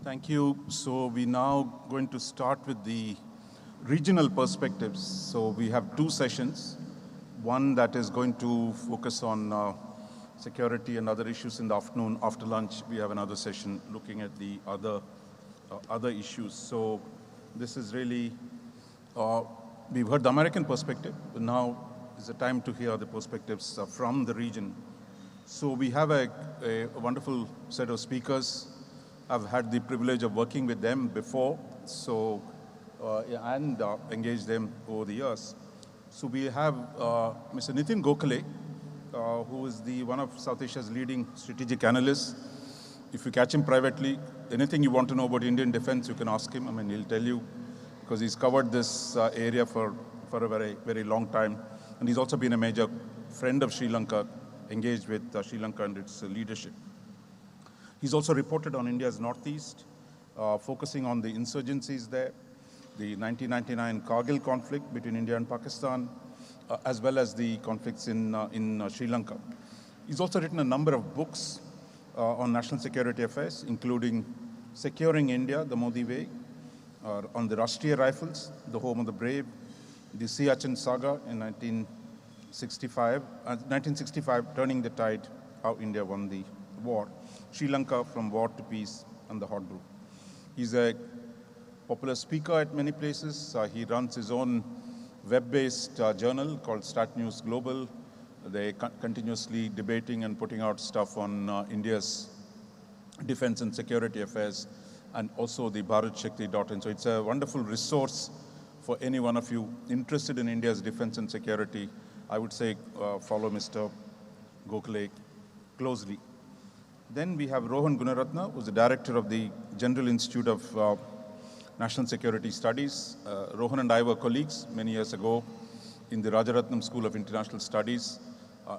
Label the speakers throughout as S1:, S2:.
S1: Thank you. So we now going to start with the regional perspectives. So we have two sessions. One that is going to focus on security and other issues in the afternoon. After lunch, we have another session looking at the other issues. So this is really, we've heard the American perspective, but now is the time to hear the perspectives from the region. So we have a wonderful set of speakers. I've had the privilege of working with them before, so and engaged them over the years. So we have Mr. Nitin Gokhale, who is one of South Asia's leading strategic analysts. If you catch him privately, anything you want to know about Indian defense, you can ask him. I mean, he'll tell you, because he's covered this area for a very, very long time. And he's also been a major friend of Sri Lanka, engaged with Sri Lanka and its leadership. He's also reported on India's northeast, focusing on the insurgencies there, the 1999 Kargil conflict between India and Pakistan, as well as the conflicts in Sri Lanka. He's also written a number of books on national security affairs, including Securing India, the Modi Way, on the Rashtriya Rifles, the home of the brave, the Siachen saga in 1965, Turning the Tide, how India won the war, Sri Lanka from war to peace, and the hot brew. He's a popular speaker at many places. He runs his own web-based journal called Stat News Global. They're continuously debating and putting out stuff on India's defense and security affairs, and also the bharatshakti.in. So it's a wonderful resource for any one of you interested in India's defense and security. I would say follow Mr. Gokhale closely. Then we have Rohan Gunaratna, who's the director of the General Institute of National Security Studies. Rohan and I were colleagues many years ago in the Rajaratnam School of International Studies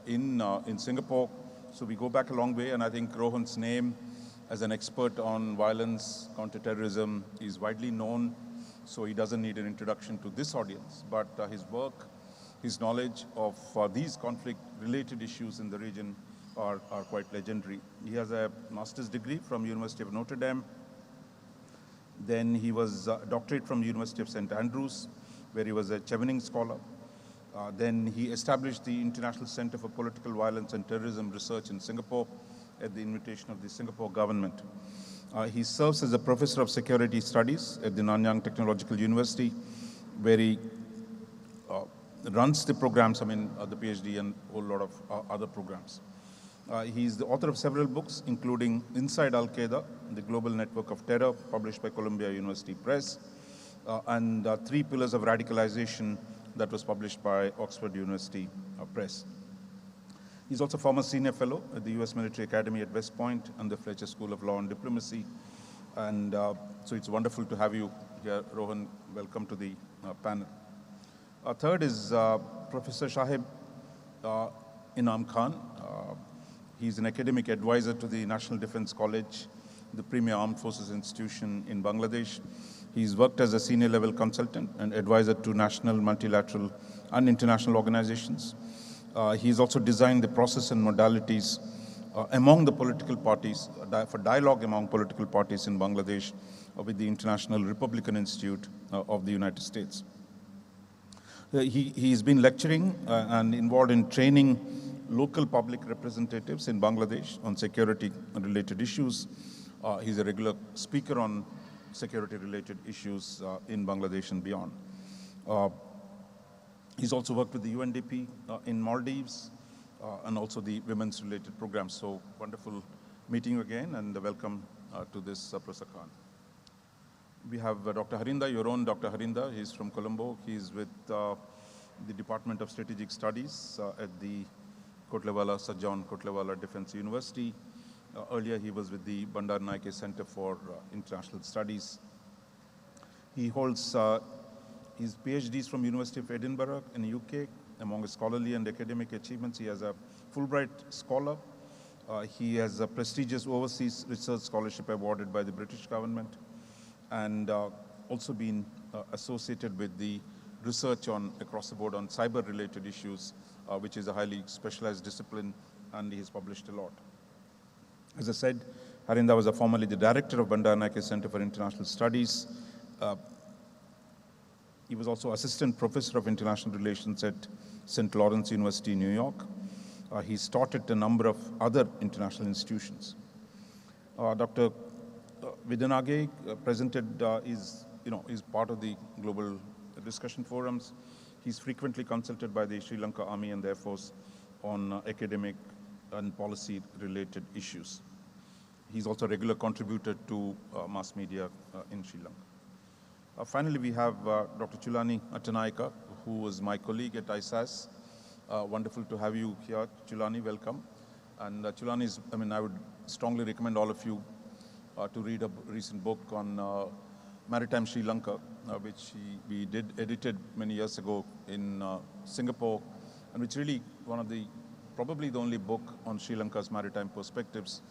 S1: in Singapore. So we go back a long way, and I think Rohan's name as an expert on violence, counterterrorism is widely known, so he doesn't need an introduction to this audience. But his work, his knowledge of these conflict-related issues in the region are quite legendary. He has a master's degree from University of Notre Dame. Then he was a doctorate from University of St. Andrews, where he was a Chevening scholar. Then he established the International Center for Political Violence and Terrorism Research in Singapore at the invitation of the Singapore government. He serves as a professor of security studies at the Nanyang Technological University, where he runs the programs, the PhD and a whole lot of other programs. He's the author of several books, including Inside Al-Qaeda, the Global Network of Terror, published by Columbia University Press, and Three Pillars of Radicalization, that was published by Oxford University Press. He's also former senior fellow at the U.S. Military Academy at West Point and the Fletcher School of Law and Diplomacy. And so it's wonderful to have you here, Rohan. Welcome to the panel. Third is Professor Shahib Inam Khan. He's an academic advisor to the National Defense College, the premier armed forces institution in Bangladesh. He's worked as a senior level consultant and advisor to national, multilateral, and international organizations. He's also designed the process and modalities among the political parties, for dialogue among political parties in Bangladesh with the International Republican Institute of the United States. He's been lecturing and involved in training local public representatives in Bangladesh on security-related issues. He's a regular speaker on security-related issues in Bangladesh and beyond. He's also worked with the UNDP in Maldives and also the women's-related programs. So wonderful meeting you again, and welcome to this Professor Khan. We have Dr. Harinda, your own Dr. Harinda. He's from Colombo. He's with the Department of Strategic Studies at the Sir John Kotlawala Defense University. Earlier, he was with the Bandaranaike Center for International Studies. He holds his PhDs from University of Edinburgh in the UK. Among his scholarly and academic achievements, he has a Fulbright scholar. He has a prestigious overseas research scholarship awarded by the British government, and also been associated with the research across the board on cyber-related issues, which is a highly specialized discipline, and he has published a lot. As I said, Harinda was formerly the director of Bandaranaike Center for International Studies. He was also assistant professor of international relations at St. Lawrence University, New York. He's taught at a number of other international institutions. Dr. Vidanage presented is part of the global discussion forums. He's frequently consulted by the Sri Lanka Army and the Air Force on academic and policy-related issues. He's also a regular contributor to mass media in Sri Lanka. Finally, we have Dr. Chulani Attanaika, who was my colleague at ISAS. Wonderful to have you here, Chulani. Welcome. And Chulani is, I would strongly recommend all of you to read a recent book on maritime Sri Lanka, which we edited many years ago in Singapore, and which really probably the only book on Sri Lanka's maritime perspectives,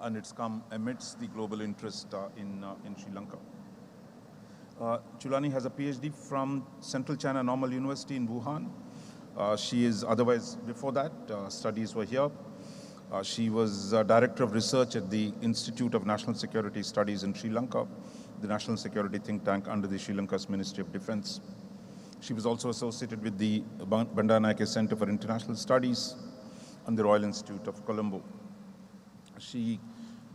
S1: and it's come amidst the global interest in Sri Lanka. Chulani has a PhD from Central China Normal University in Wuhan. She is otherwise, before that, studies were here. She was Director of Research at the Institute of National Security Studies in Sri Lanka, the national security think tank under the Sri Lanka's Ministry of Defense. She was also associated with the Bandaranaike Center for International Studies and the Royal Institute of Colombo. She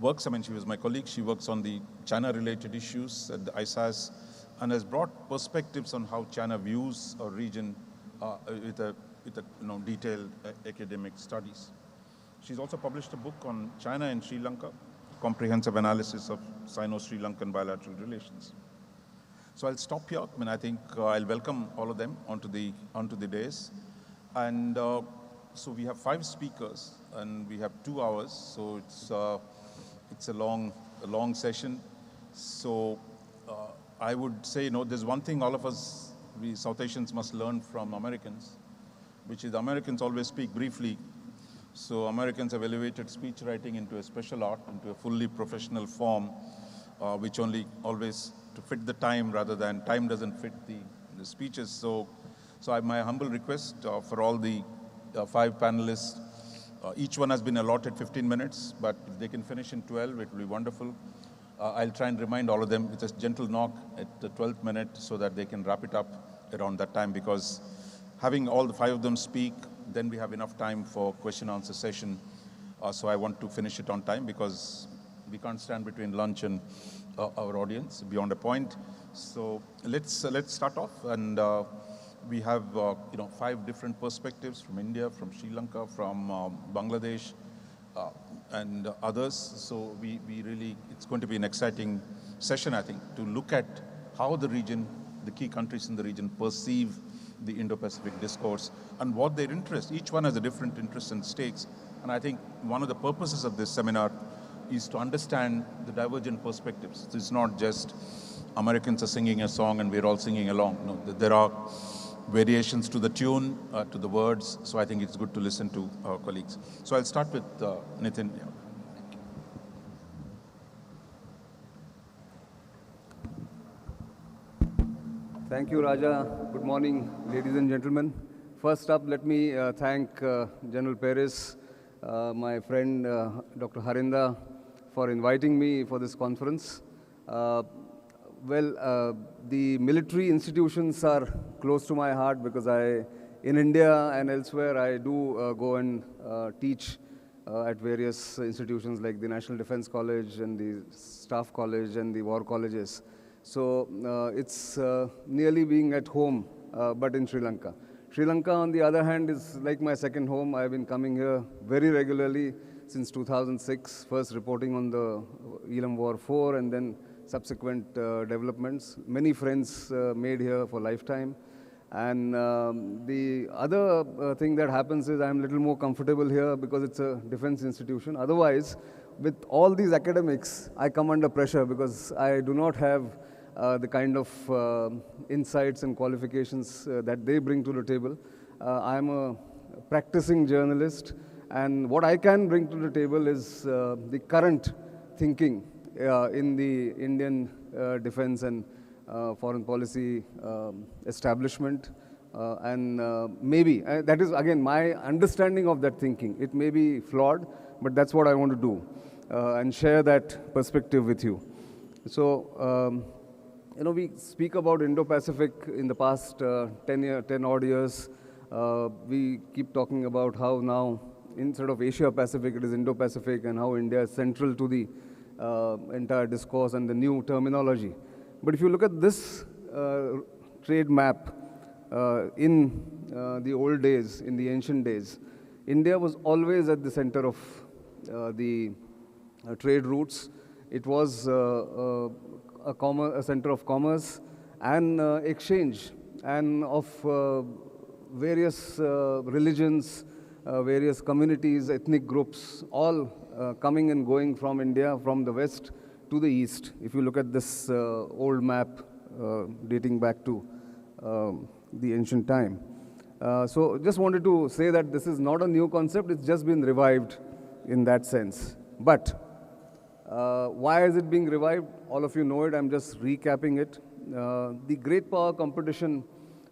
S1: works, she was my colleague, she works on the China-related issues at the ISAS and has brought perspectives on how China views a region with a detailed academic studies. She's also published a book on China and Sri Lanka, comprehensive analysis of Sino-Sri Lankan bilateral relations. So I'll stop here. I think I'll welcome all of them onto the dais. And so we have 5 speakers and we have 2 hours. So it's a long session. So I would say, there's one thing all of us, we South Asians must learn from Americans, which is Americans always speak briefly. So Americans have elevated speech writing into a special art, into a fully professional form, which only always to fit the time rather than time doesn't fit the speeches. So my humble request for all the 5 panelists, each one has been allotted 15 minutes, but if they can finish in 12, it will be wonderful. I'll try and remind all of them with a gentle knock at the 12th minute so that they can wrap it up around that time, because having all the 5 of them speak, then we have enough time for question answer session. So I want to finish it on time because we can't stand between lunch and our audience beyond a point. So let's start off, and we have 5 different perspectives from India, from Sri Lanka, from Bangladesh, and others. So we really, it's going to be an exciting session, I think, to look at how the region, the key countries in the region perceive the Indo-Pacific discourse and what their interest. Each one has a different interest and stakes. And I think one of the purposes of this seminar is to understand the divergent perspectives. It's not just Americans are singing a song and we're all singing along. No, there are variations to the tune, to the words. So I think it's good to listen to our colleagues. So I'll start with Nitin. Yeah.
S2: Thank you, Raja. Good morning, ladies and gentlemen. First up, let me thank General Peres, my friend Dr. Harinda, for inviting me for this conference. The military institutions are close to my heart because in India and elsewhere, I do go and teach at various institutions like the National Defense College and the Staff College and the War Colleges. So it's nearly being at home, but in Sri Lanka. Sri Lanka, on the other hand, is like my second home. I've been coming here very regularly since 2006, first reporting on the Elam War 4 and then subsequent developments. Many friends made here for lifetime. And the other thing that happens is I'm a little more comfortable here because it's a defense institution. Otherwise, with all these academics, I come under pressure because I do not have the kind of insights and qualifications that they bring to the table. I'm a practicing journalist, and what I can bring to the table is the current thinking in the Indian defense and foreign policy establishment. Maybe, that is again my understanding of that thinking. It may be flawed, but that's what I want to do. and share that perspective with you. So, we speak about Indo-Pacific in the past 10 odd years. We keep talking about how now, instead of Asia-Pacific, it is Indo-Pacific, and how India is central to the entire discourse and the new terminology. But if you look at this trade map in the old days, in the ancient days, India was always at the center of the trade routes. It was a center of commerce and exchange, and of various religions, various communities, ethnic groups, all coming and going from India, from the west to the east. If you look at this old map dating back to the ancient time. So just wanted to say that this is not a new concept, it's just been revived in that sense. But why is it being revived? All of you know it, I'm just recapping it. The great power competition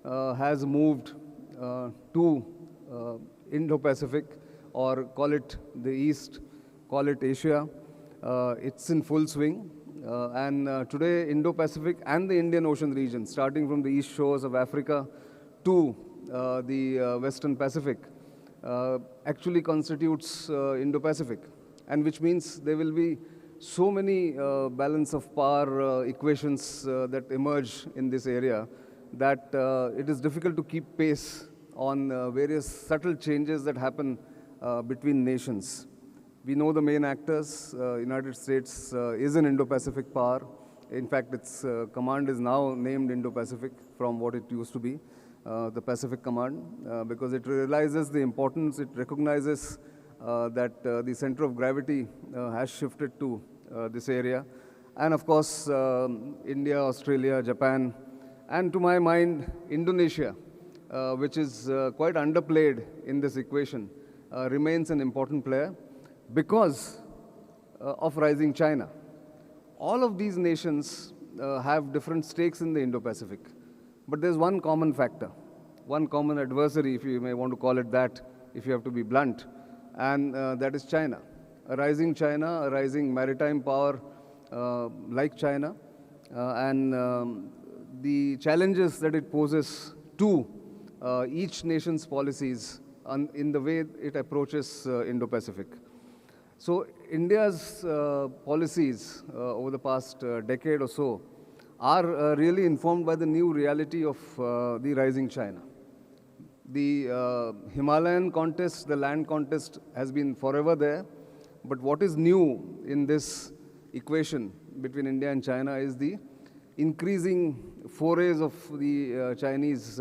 S2: has moved to Indo-Pacific, or call it the East, call it Asia. It's in full swing. And today, Indo-Pacific and the Indian Ocean region, starting from the east shores of Africa to the Western Pacific, actually constitutes Indo-Pacific. And which means there will be so many balance of power equations that emerge in this area that it is difficult to keep pace on various subtle changes that happen between nations. We know the main actors. United States is an Indo-Pacific power. In fact, its command is now named Indo-Pacific from what it used to be, the Pacific Command, because it realizes the importance, it recognizes that the center of gravity has shifted to this area. And of course, India, Australia, Japan, and to my mind, Indonesia, which is quite underplayed in this equation, remains an important player because of rising China. All of these nations have different stakes in the Indo-Pacific, but there's one common factor, one common adversary, if you may want to call it that, if you have to be blunt, and that is China. A rising China, a rising maritime power like China, and the challenges that it poses to each nation's policies in the way it approaches Indo-Pacific. So India's policies over the past decade or so are really informed by the new reality of the rising China. The Himalayan contest, the land contest, has been forever there. But what is new in this equation between India and China is the increasing forays of the Chinese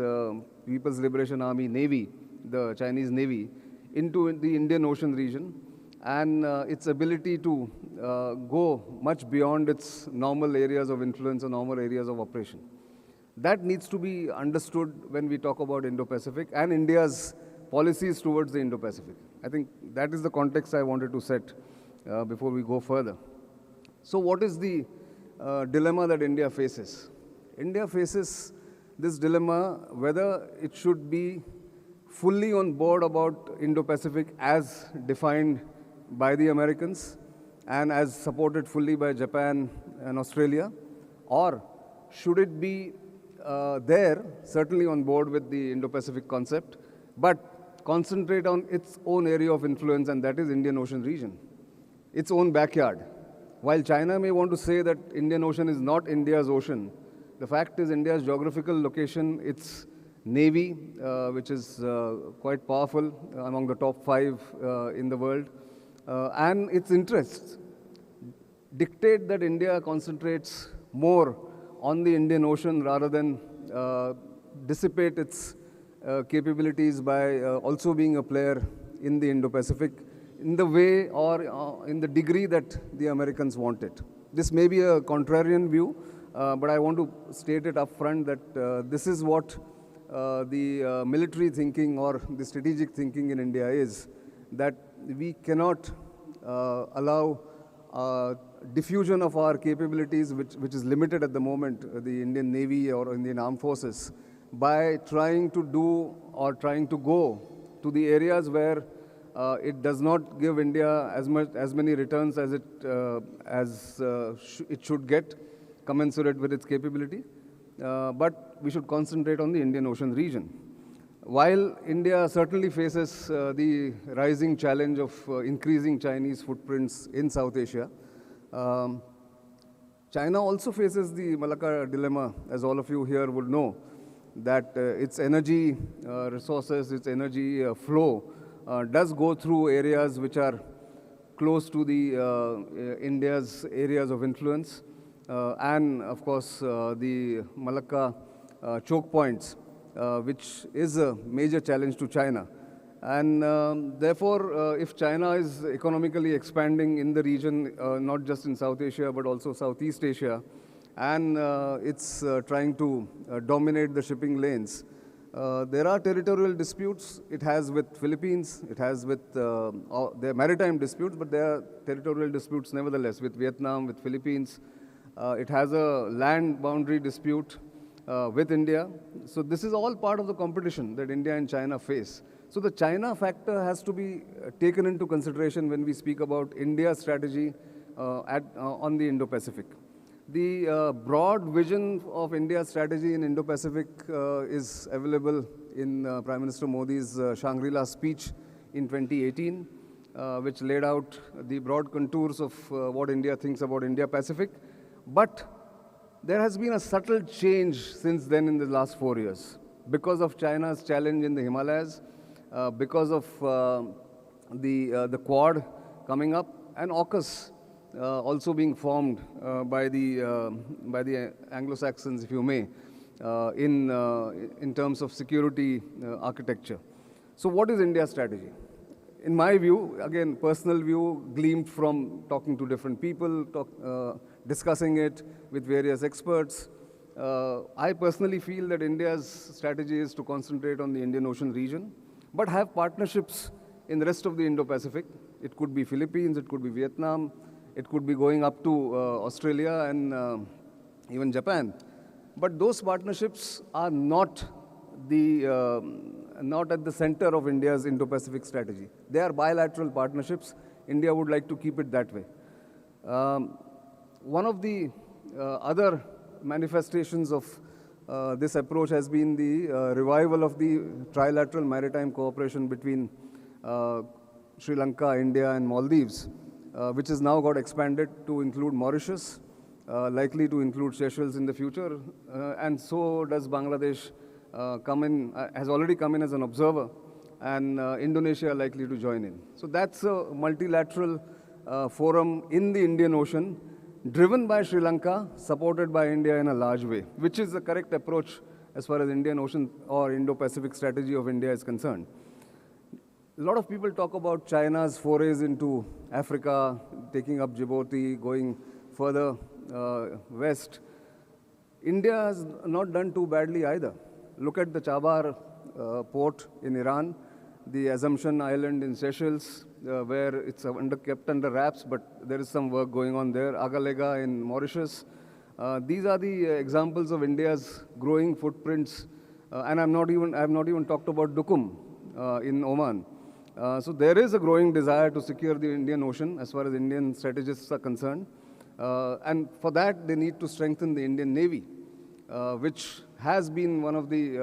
S2: People's Liberation Army Navy, the Chinese Navy, into the Indian Ocean region, and its ability to go much beyond its normal areas of influence or normal areas of operation. That needs to be understood when we talk about Indo-Pacific and India's policies towards the Indo-Pacific. I think that is the context I wanted to set before we go further. So what is the dilemma that India faces? India faces this dilemma whether it should be fully on board about Indo-Pacific as defined by the Americans and as supported fully by Japan and Australia, or should it be there, certainly on board with the Indo-Pacific concept, but concentrate on its own area of influence, and that is Indian Ocean region, its own backyard. While China may want to say that Indian Ocean is not India's ocean, the fact is India's geographical location, its navy, which is quite powerful, among the top 5 in the world, and its interests dictate that India concentrates more on the Indian Ocean rather than dissipate its capabilities by also being a player in the Indo-Pacific in the way or in the degree that the Americans want it. This may be a contrarian view, but I want to state it up front that this is what the military thinking or the strategic thinking in India is, that we cannot allow diffusion of our capabilities, which is limited at the moment, the Indian Navy or Indian Armed Forces, by trying to do or trying to go to the areas where It does not give India as many returns as it should get, commensurate with its capability. But we should concentrate on the Indian Ocean region. While India certainly faces the rising challenge of increasing Chinese footprints in South Asia, China also faces the Malacca dilemma, as all of you here would know, that its energy resources, its energy flow does go through areas which are close to the India's areas of influence, and of course the Malacca choke points, which is a major challenge to China. And therefore, if China is economically expanding in the region, not just in South Asia, but also Southeast Asia, and it's trying to dominate the shipping lanes, there are territorial disputes. It has with Philippines, it has with, there are maritime disputes, but there are territorial disputes nevertheless with Vietnam, with Philippines. It has a land boundary dispute with India. So this is all part of the competition that India and China face. So the China factor has to be taken into consideration when we speak about India's strategy on the Indo-Pacific. The broad vision of India's strategy in Indo-Pacific is available in Prime Minister Modi's Shangri-La speech in 2018, which laid out the broad contours of what India thinks about India-Pacific. But there has been a subtle change since then in the last 4 years because of China's challenge in the Himalayas, because of the Quad coming up, and AUKUS also being formed by the Anglo-Saxons, if you may, in terms of security architecture. So what is India's strategy? In my view, again, personal view, gleamed from talking to different people, discussing it with various experts, I personally feel that India's strategy is to concentrate on the Indian Ocean region, but have partnerships in the rest of the Indo-Pacific. It could be Philippines, it could be Vietnam, it could be going up to Australia and even Japan. But those partnerships are not at the center of India's Indo-Pacific strategy. They are bilateral partnerships. India would like to keep it that way. One of the other manifestations of this approach has been the revival of the trilateral maritime cooperation between Sri Lanka, India, and Maldives, which has now got expanded to include Mauritius, likely to include Seychelles in the future, and so does Bangladesh has already come in as an observer, and Indonesia likely to join in. So that's a multilateral forum in the Indian Ocean, driven by Sri Lanka, supported by India in a large way, which is the correct approach as far as Indian Ocean or Indo-Pacific strategy of India is concerned. A lot of people talk about China's forays into Africa, taking up Djibouti, going further west. India has not done too badly either. Look at the Chabar port in Iran, the Assumption Island in Seychelles, where it's kept under wraps, but there is some work going on there. Agalega in Mauritius. These are the examples of India's growing footprints, and I have not even talked about Duqm in Oman. So there is a growing desire to secure the Indian Ocean as far as Indian strategists are concerned, and for that they need to strengthen the Indian Navy, which has been one of the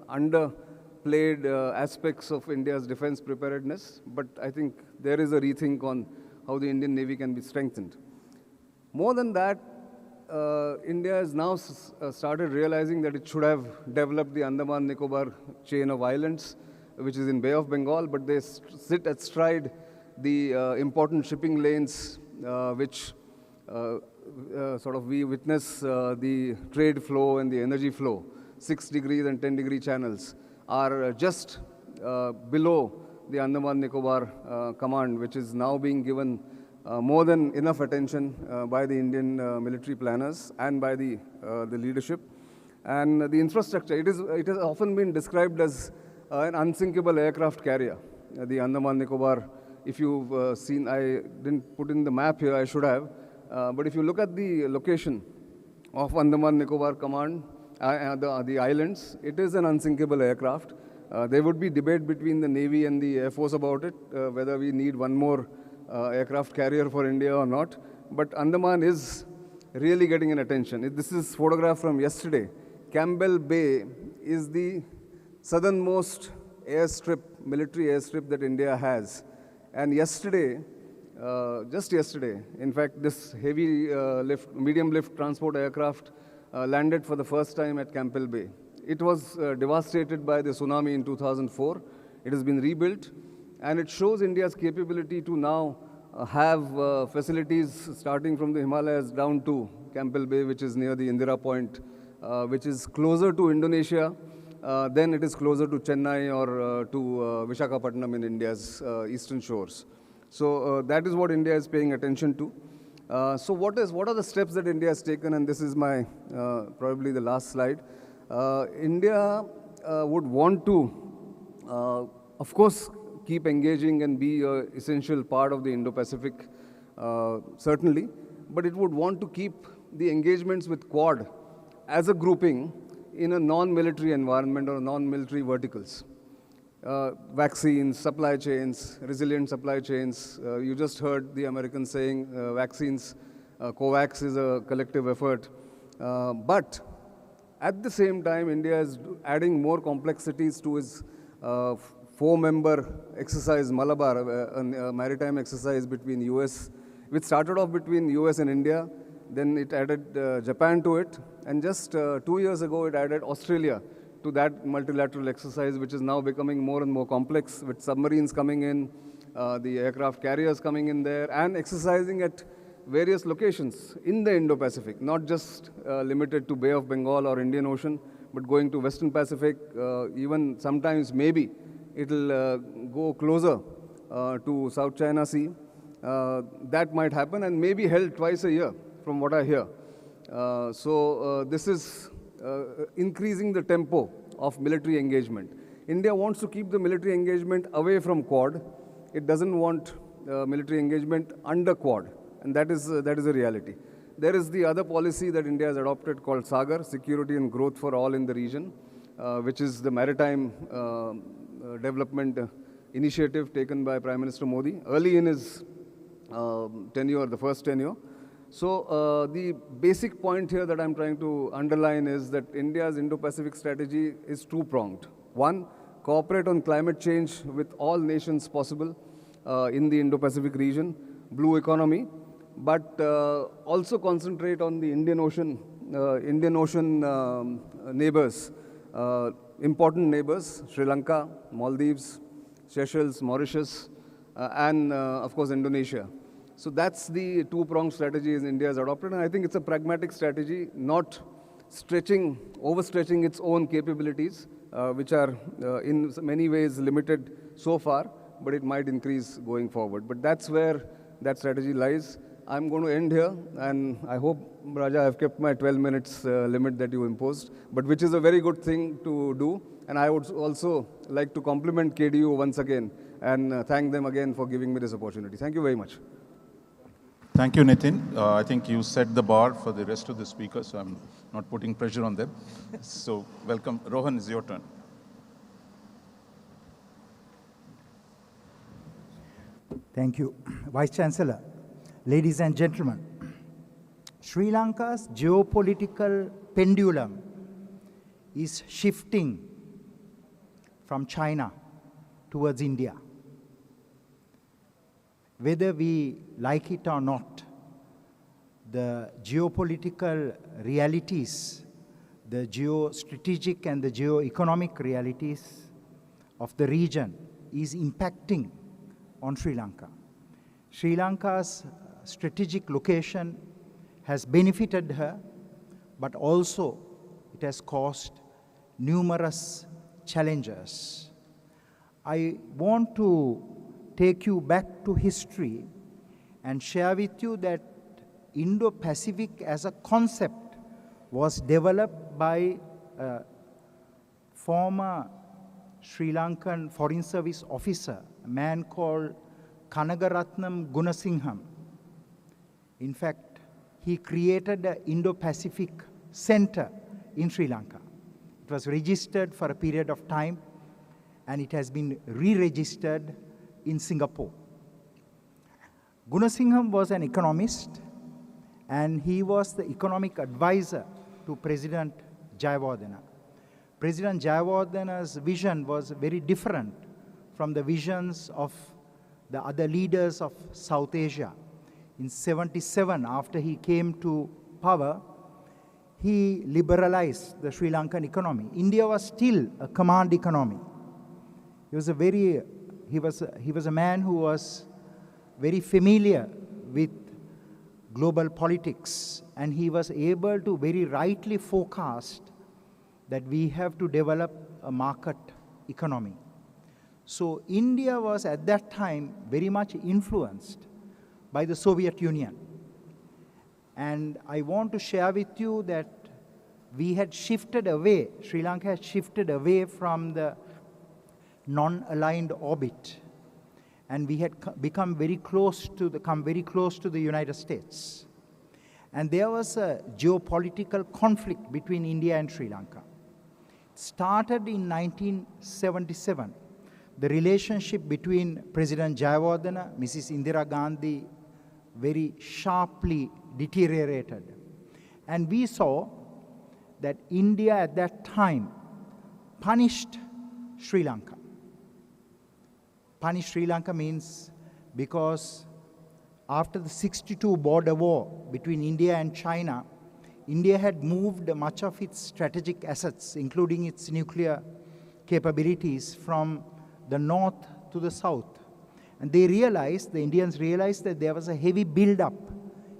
S2: underplayed aspects of India's defense preparedness, but I think there is a rethink on how the Indian Navy can be strengthened. More than that, India has now started realizing that it should have developed the Andaman-Nicobar chain of islands, which is in Bay of Bengal, but they sit astride the important shipping lanes, which we witness the trade flow and the energy flow. 6 degrees and 10-degree channels are just below the Andaman-Nicobar command, which is now being given more than enough attention by the Indian military planners and by the leadership. And the infrastructure, it has often been described as an unsinkable aircraft carrier, the Andaman-Nicobar. If you've seen, I didn't put in the map here, I should have, but if you look at the location of Andaman-Nicobar Command, the islands, it is an unsinkable aircraft. There would be debate between the Navy and the Air Force about it, whether we need one more aircraft carrier for India or not. But Andaman is really getting an attention. This is photograph from yesterday. Campbell Bay is the southernmost airstrip, military airstrip that India has. And yesterday, just yesterday, in fact, this heavy medium lift transport aircraft landed for the first time at Campbell Bay. It was devastated by the tsunami in 2004. It has been rebuilt, and it shows India's capability to now have facilities starting from the Himalayas down to Campbell Bay, which is near the Indira Point, which is closer to Indonesia than it is closer to Chennai or to Visakhapatnam in India's eastern shores. So that is what India is paying attention to. So what are the steps that India has taken? And this is my probably the last slide. India would want to, of course, keep engaging and be an essential part of the Indo-Pacific, certainly, but it would want to keep the engagements with Quad as a grouping in a non-military environment or non-military verticals. Vaccines, supply chains, resilient supply chains. You just heard the Americans saying vaccines, COVAX is a collective effort. But at the same time, India is adding more complexities to its four-member exercise, Malabar, a maritime exercise between US, which started off between US and India. Then it added Japan to it. And just 2 years ago, it added Australia to that multilateral exercise, which is now becoming more and more complex, with submarines coming in, the aircraft carriers coming in there, and exercising at various locations in the Indo-Pacific, not just limited to Bay of Bengal or Indian Ocean, but going to Western Pacific, even sometimes maybe it'll go closer to South China Sea. That might happen and may be held twice a year, from what I hear. So this is increasing the tempo of military engagement. India wants to keep the military engagement away from Quad. It doesn't want military engagement under Quad, and that is a reality. There is the other policy that India has adopted called SAGAR, Security and Growth for All in the Region, which is the maritime development initiative taken by Prime Minister Modi early in his tenure, the first tenure. So the basic point here that I'm trying to underline is that India's Indo-Pacific strategy is two-pronged. One, cooperate on climate change with all nations possible in the Indo-Pacific region, blue economy, but also concentrate on the Indian Ocean neighbors, important neighbors, Sri Lanka, Maldives, Seychelles, Mauritius, and of course Indonesia. So that's the two-pronged strategy India has adopted, and I think it's a pragmatic strategy, not overstretching its own capabilities, which are in many ways limited so far, but it might increase going forward. But that's where that strategy lies. I'm going to end here, and I hope, Raja, I've kept my 12 minutes limit that you imposed, but which is a very good thing to do. And I would also like to compliment KDU once again and thank them again for giving me this opportunity. Thank you very much.
S1: Thank you, Nitin. I think you set the bar for the rest of the speakers, so I'm not putting pressure on them. So welcome. Rohan, it's your turn.
S3: Thank you. Vice Chancellor, ladies and gentlemen, Sri Lanka's geopolitical pendulum is shifting from China towards India. Whether we like it or not, the geopolitical realities, the geostrategic and the geoeconomic realities of the region is impacting on Sri Lanka. Sri Lanka's strategic location has benefited her, but also it has caused numerous challenges. I want to take you back to history and share with you that Indo-Pacific as a concept was developed by a former Sri Lankan Foreign Service officer, a man called Kanagaratnam Gunasingham. In fact, he created the Indo-Pacific Center in Sri Lanka. It was registered for a period of time, and it has been re-registered in Singapore. Gunasingham was an economist, and he was the economic advisor to President Jayawardena. President Jayawardana's vision was very different from the visions of the other leaders of South Asia. In '77, after he came to power, he liberalized the Sri Lankan economy. India was still a command economy. He was a man who was very familiar with global politics, and he was able to very rightly forecast that we have to develop a market economy. So India was at that time very much influenced by the Soviet Union. And I want to share with you that we had shifted away, Sri Lanka had shifted away from the non-aligned orbit, and we had come very close to the United States. And there was a geopolitical conflict between India and Sri Lanka. It started in 1977. The relationship between President Jayawardena, Mrs. Indira Gandhi, very sharply deteriorated. And we saw that India at that time punished Sri Lanka. Punish Sri Lanka means because after the '62 border war between India and China, India had moved much of its strategic assets, including its nuclear capabilities, from the north to the south. And the Indians realized that there was a heavy build-up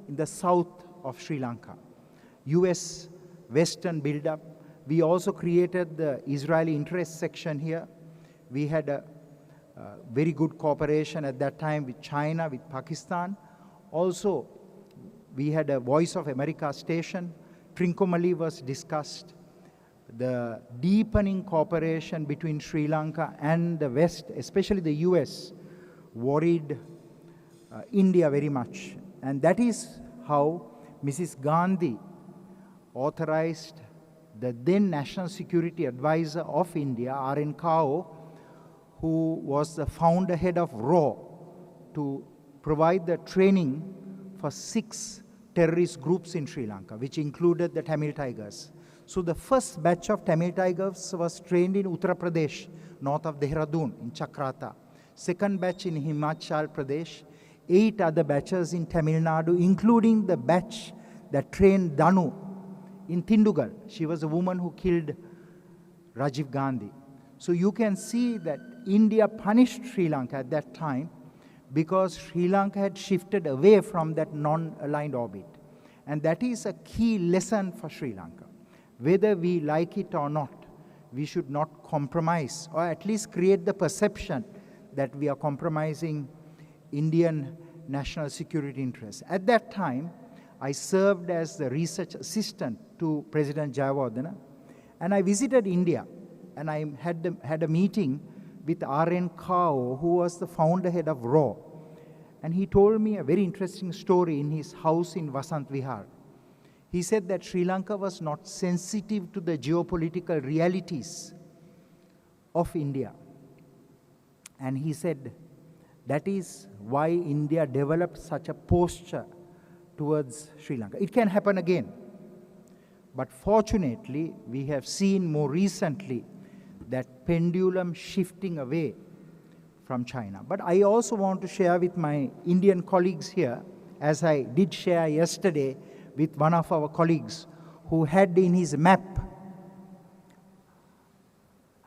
S3: in the south of Sri Lanka. US Western build-up. We also created the Israeli interest section here. We had a very good cooperation at that time with China, with Pakistan. Also, we had a Voice of America station. Trincomalee was discussed. The deepening cooperation between Sri Lanka and the West, especially the US, worried India very much. And that is how Mrs. Gandhi authorized the then National Security Advisor of India, R.N. Kao, who was the founder head of RAW, to provide the training for 6 terrorist groups in Sri Lanka, which included the Tamil Tigers. So the first batch of Tamil Tigers was trained in Uttar Pradesh, north of Dehradun, in Chakrata. Second batch in Himachal Pradesh, 8 other batches in Tamil Nadu, including the batch that trained Danu in Tindugal. She was a woman who killed Rajiv Gandhi. So you can see that India punished Sri Lanka at that time because Sri Lanka had shifted away from that non-aligned orbit. And that is a key lesson for Sri Lanka. Whether we like it or not, we should not compromise, or at least create the perception that we are compromising Indian national security interests. At that time, I served as the research assistant to President Jayawardena, and I visited India, and I had a meeting with R.N. Kao, who was the founder head of RAW. And he told me a very interesting story in his house in Vasant Vihar. He said that Sri Lanka was not sensitive to the geopolitical realities of India. And he said that is why India developed such a posture towards Sri Lanka. It can happen again. But fortunately, we have seen more recently that pendulum shifting away from China. But I also want to share with my Indian colleagues here, as I did share yesterday with one of our colleagues who had in his map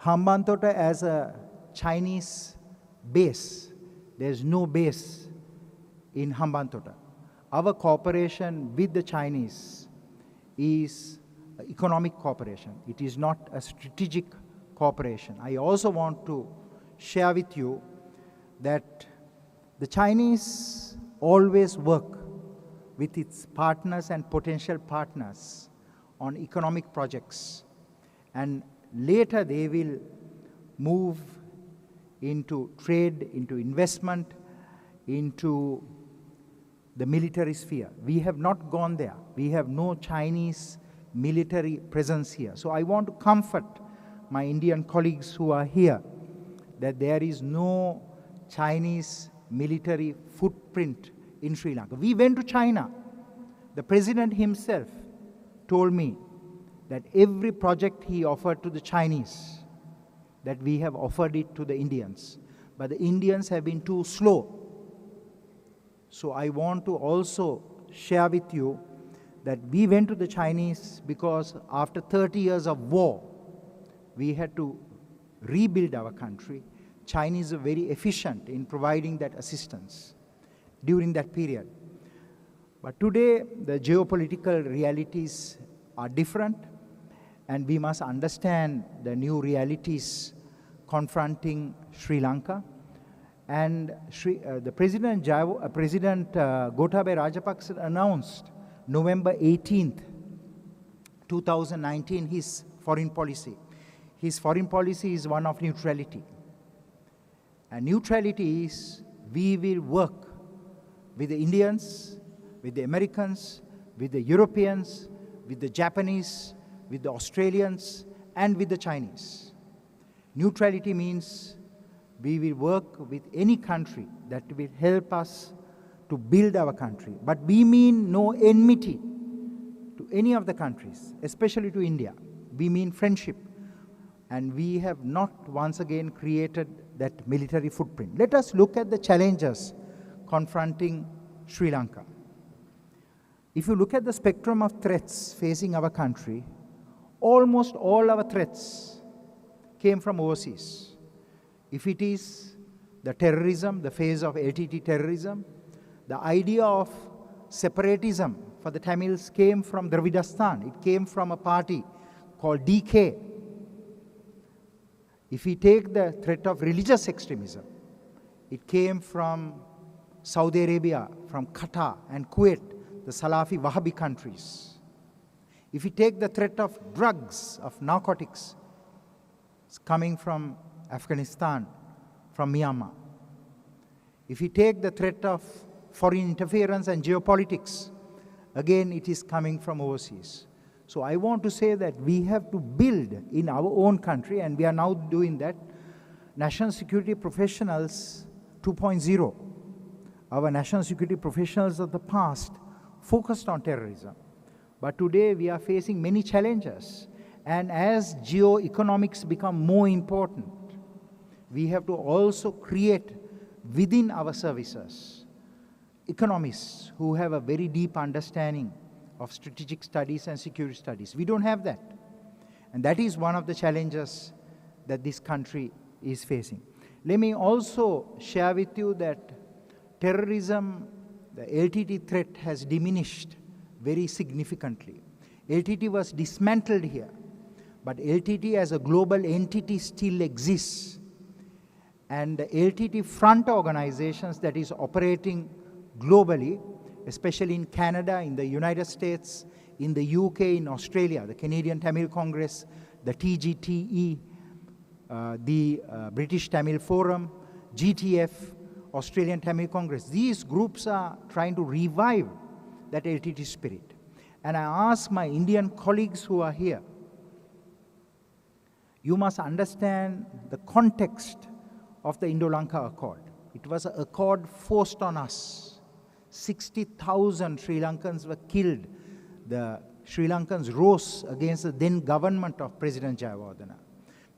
S3: Hambantota as a Chinese base. There's no base in Hambantota. Our cooperation with the Chinese is economic cooperation. It is not a strategic cooperation. I also want to share with you that the Chinese always work with its partners and potential partners on economic projects. And later they will move into trade, into investment, into the military sphere. We have not gone there. We have no Chinese military presence here. So I want to comfort my Indian colleagues who are here that there is no Chinese military footprint in Sri Lanka. We went to China. The president himself told me that every project he offered to the Chinese, that we have offered it to the Indians. But the Indians have been too slow. So I want to also share with you that we went to the Chinese because after 30 years of war, we had to rebuild our country. Chinese are very efficient in providing that assistance during that period. But today, the geopolitical realities are different, and we must understand the new realities confronting Sri Lanka. And the President Gotabaya Rajapaksa announced November 18th, 2019, his foreign policy. His foreign policy is one of neutrality. And neutrality is we will work with the Indians, with the Americans, with the Europeans, with the Japanese, with the Australians, and with the Chinese. Neutrality means we will work with any country that will help us to build our country. But we mean no enmity to any of the countries, especially to India. We mean friendship. And we have not once again created that military footprint. Let us look at the challenges confronting Sri Lanka. If you look at the spectrum of threats facing our country, almost all our threats came from overseas. If it is the terrorism, the phase of LTT terrorism, the idea of separatism for the Tamils came from Dravidastan. It came from a party called DK. If we take the threat of religious extremism, it came from Saudi Arabia, from Qatar and Kuwait, the Salafi Wahhabi countries. If we take the threat of drugs, of narcotics, it's coming from Afghanistan, from Myanmar. If we take the threat of foreign interference and geopolitics, again it is coming from overseas. So I want to say that we have to build in our own country, and we are now doing that, National Security Professionals 2.0. Our national security professionals of the past focused on terrorism. But today we are facing many challenges. And as geoeconomics become more important, we have to also create within our services economists who have a very deep understanding of strategic studies and security studies. We don't have that. And that is one of the challenges that this country is facing. Let me also share with you that terrorism, the LTT threat has diminished very significantly. LTT was dismantled here, but LTT as a global entity still exists. And the LTT front organizations that is operating globally, especially in Canada, in the United States, in the UK, in Australia, the Canadian Tamil Congress, the TGTE, the British Tamil Forum, GTF, Australian Tamil Congress. These groups are trying to revive that LTT spirit. And I ask my Indian colleagues who are here, you must understand the context of the Indo-Lanka Accord. It was an accord forced on us. 60,000 Sri Lankans were killed. The Sri Lankans rose against the then government of President Jayawardena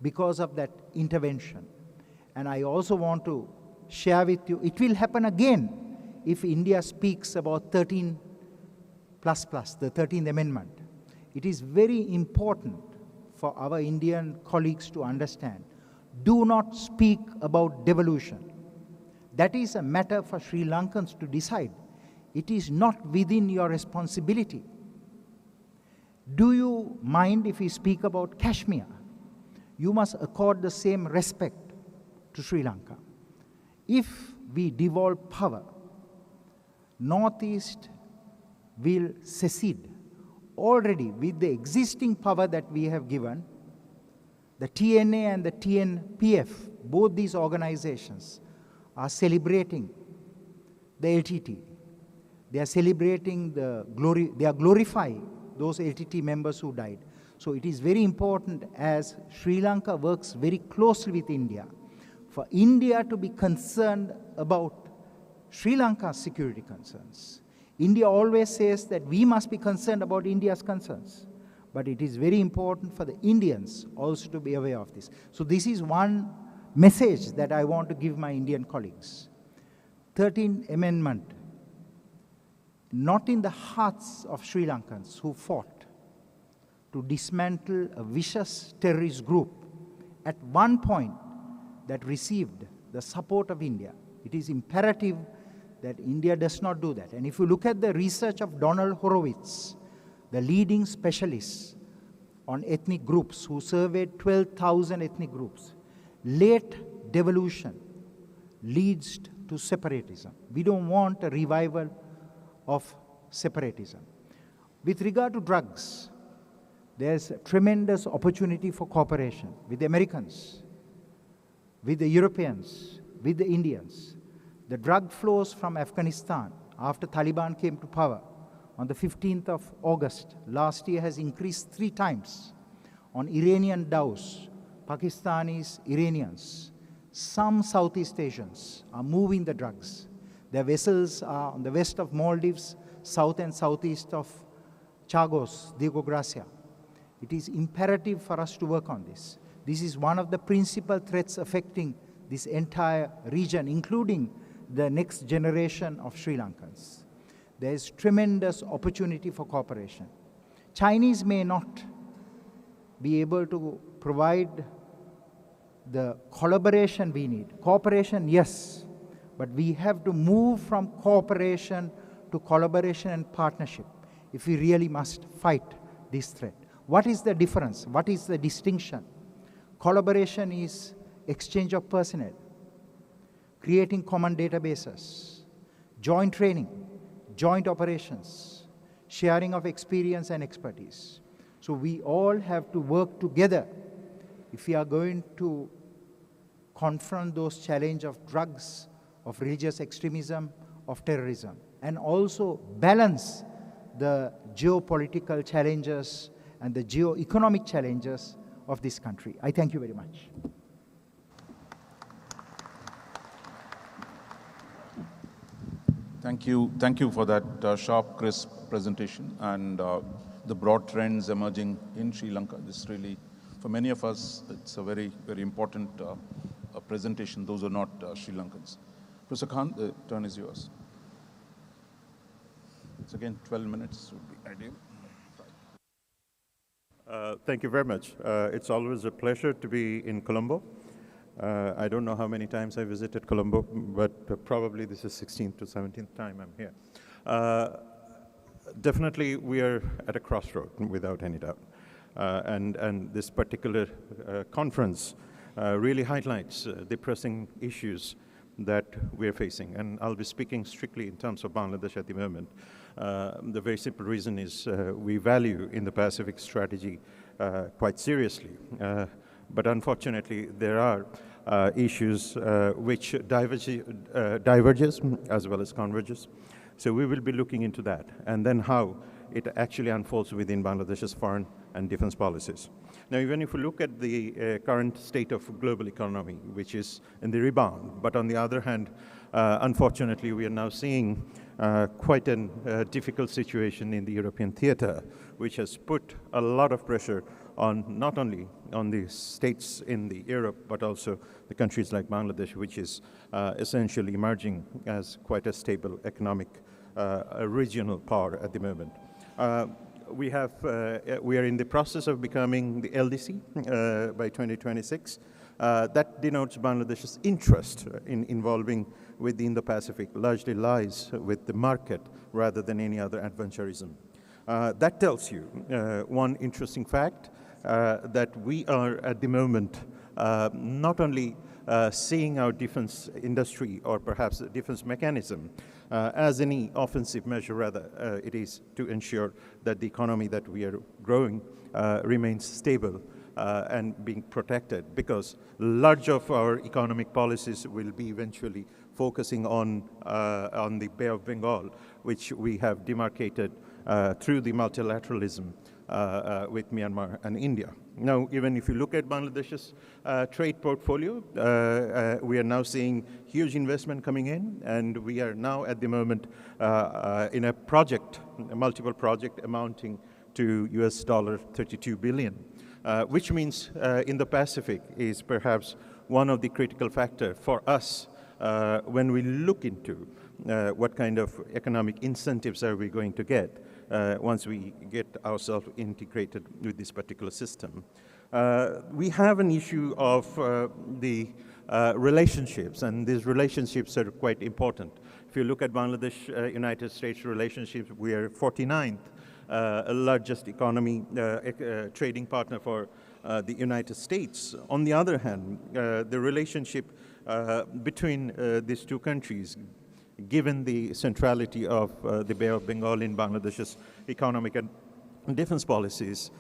S3: because of that intervention. And I also want to share with you, it will happen again if India speaks about 13++, the 13th Amendment. It is very important for our Indian colleagues to understand. Do not speak about devolution. That is a matter for Sri Lankans to decide. It is not within your responsibility. Do you mind if we speak about Kashmir? You must accord the same respect to Sri Lanka. If we devolve power, Northeast will secede. Already, with the existing power that we have given, the TNA and the TNPF, both these organizations, are celebrating the LTT. They are celebrating the glory, they are glorifying those LTT members who died. So it is very important, as Sri Lanka works very closely with India, for India to be concerned about Sri Lanka's security concerns. India always says that we must be concerned about India's concerns. But it is very important for the Indians also to be aware of this. So this is one message that I want to give my Indian colleagues. 13th Amendment, not in the hearts of Sri Lankans who fought to dismantle a vicious terrorist group at one point that received the support of India. It is imperative that India does not do that. And if you look at the research of Donald Horowitz, the leading specialists on ethnic groups who surveyed 12,000 ethnic groups, late devolution leads to separatism. We don't want a revival of separatism. With regard to drugs, there's a tremendous opportunity for cooperation with the Americans, with the Europeans, with the Indians. The drug flows from Afghanistan after Taliban came to power on the 15th of August last year has increased 3 times on Iranian dhows, Pakistanis, Iranians. Some Southeast Asians are moving the drugs. Their vessels are on the west of Maldives, south and southeast of Chagos, Diego Garcia. It is imperative for us to work on this. This is one of the principal threats affecting this entire region, including the next generation of Sri Lankans. There is tremendous opportunity for cooperation. Chinese may not be able to provide the collaboration we need. Cooperation, yes, but we have to move from cooperation to collaboration and partnership if we really must fight this threat. What is the difference? What is the distinction? Collaboration is exchange of personnel, creating common databases, joint training, joint operations, sharing of experience and expertise. So we all have to work together if we are going to confront those challenges of drugs, of religious extremism, of terrorism, and also balance the geopolitical challenges and the geo-economic challenges of this country. I thank you very much.
S1: Thank you for that sharp, crisp presentation and the broad trends emerging in Sri Lanka. This really, for many of us, it's a very, very important presentation. Those are not Sri Lankans. Professor Khan, the turn is yours. It's again 12 minutes would be ideal.
S4: Thank you very much. It's always a pleasure to be in Colombo. I don't know how many times I visited Colombo, but probably this is 16th to 17th time I'm here. Definitely we are at a crossroad, without any doubt. And this particular conference really highlights the pressing issues that we're facing. And I'll be speaking strictly in terms of Bangladesh at the moment. The very simple reason is we value in the Pacific strategy quite seriously. But unfortunately, there are issues which diverges as well as converges. So we will be looking into that, and then how it actually unfolds within Bangladesh's foreign and defense policies. Now, even if we look at the current state of global economy, which is in the rebound, but on the other hand, unfortunately, we are now seeing quite a difficult situation in the European theater, which has put a lot of pressure on not only on the states in the Europe, but also the countries like Bangladesh, which is essentially emerging as quite a stable economic regional power at the moment. We are in the process of becoming the LDC by 2026. That denotes Bangladesh's interest in involving within the Pacific largely lies with the market rather than any other adventurism. That tells you one interesting fact, that we are at the moment not only seeing our defense industry or perhaps the defense mechanism as any offensive measure, rather it is to ensure that the economy that we are growing remains stable and being protected, because large of our economic policies will be eventually focusing on the Bay of Bengal, which we have demarcated through the multilateralism with Myanmar and India. Now, even if you look at Bangladesh's trade portfolio, we are now seeing huge investment coming in, and we are now at the moment in a multiple project amounting to US $32 billion, which means Indo-Pacific is perhaps one of the critical factors for us when we look into what kind of economic incentives are we going to get once we get ourselves integrated with this particular system. We have an issue of the relationships, and these relationships are quite important. If you look at Bangladesh-United States relationships, we are 49th largest economy trading partner for the United States. On the other hand, the relationship between these two countries, given the centrality of the Bay of Bengal in Bangladesh's economic and defense policies,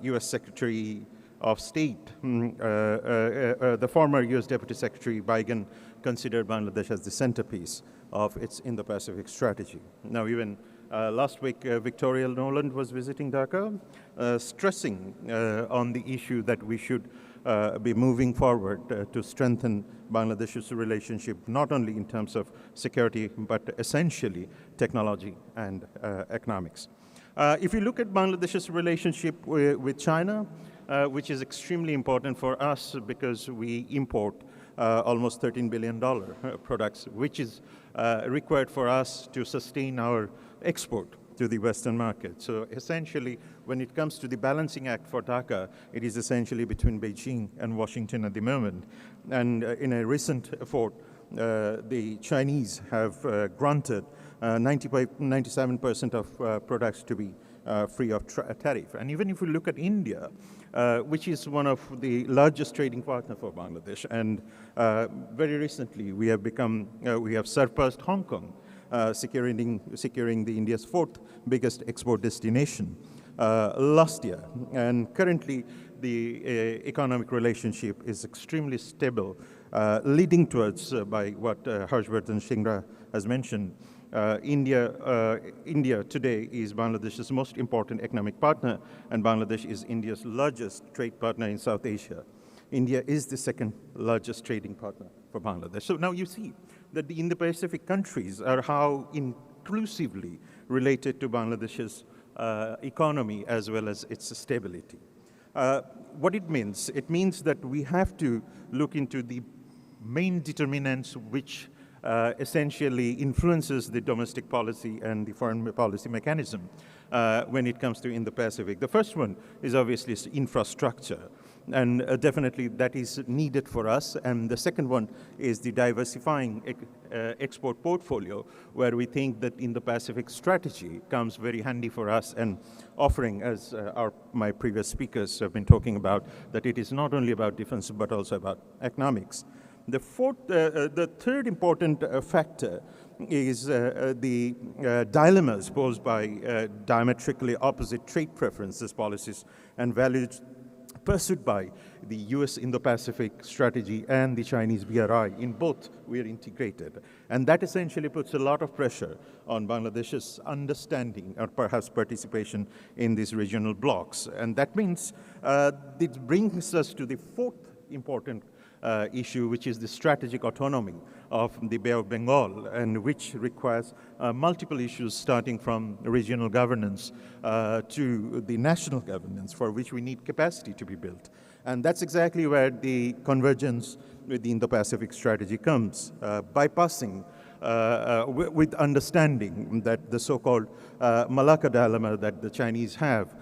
S4: U.S. Secretary of State, the former U.S. Deputy Secretary Biden considered Bangladesh as the centerpiece of its Indo-Pacific strategy. Now, even last week, Victoria Nuland was visiting Dhaka, stressing on the issue that we should be moving forward to strengthen Bangladesh's relationship, not only in terms of security, but essentially technology and economics. If you look at Bangladesh's relationship with China, which is extremely important for us because we import almost $13 billion products, which is required for us to sustain our export to the Western market. So essentially, when it comes to the balancing act for Dhaka, it is essentially between Beijing and Washington at the moment. And in a recent effort, the Chinese have granted 97% of products to be free of tariff. And even if we look at India, which is one of the largest trading partners for Bangladesh, and very recently we have surpassed Hong Kong, securing the India's fourth biggest export destination last year. And currently, the economic relationship is extremely stable, leading towards, by what Harshvardhan Shringra has mentioned, India today is Bangladesh's most important economic partner, and Bangladesh is India's largest trade partner in South Asia. India is the second largest trading partner for Bangladesh. So now you see that the Indo-Pacific countries are how inclusively related to Bangladesh's economy as well as its stability. What it means that we have to look into the main determinants which essentially influences the domestic policy and the foreign policy mechanism when it comes to Indo-Pacific. The first one is obviously infrastructure, and definitely that is needed for us. And the second one is the diversifying export portfolio, where we think that Indo-Pacific strategy comes very handy for us, and offering, as my previous speakers have been talking about, that it is not only about defense but also about economics. The third important factor is the dilemmas posed by diametrically opposite trade preferences, policies, and values pursued by the U.S. Indo-Pacific strategy and the Chinese BRI. In both, we are integrated. And that essentially puts a lot of pressure on Bangladesh's understanding or perhaps participation in these regional blocs. And that means it brings us to the fourth important issue, which is the strategic autonomy of the Bay of Bengal, and which requires multiple issues starting from regional governance to the national governance, for which we need capacity to be built. And that's exactly where the convergence with the Indo-Pacific strategy comes, bypassing with understanding that the so-called Malacca dilemma that the Chinese have,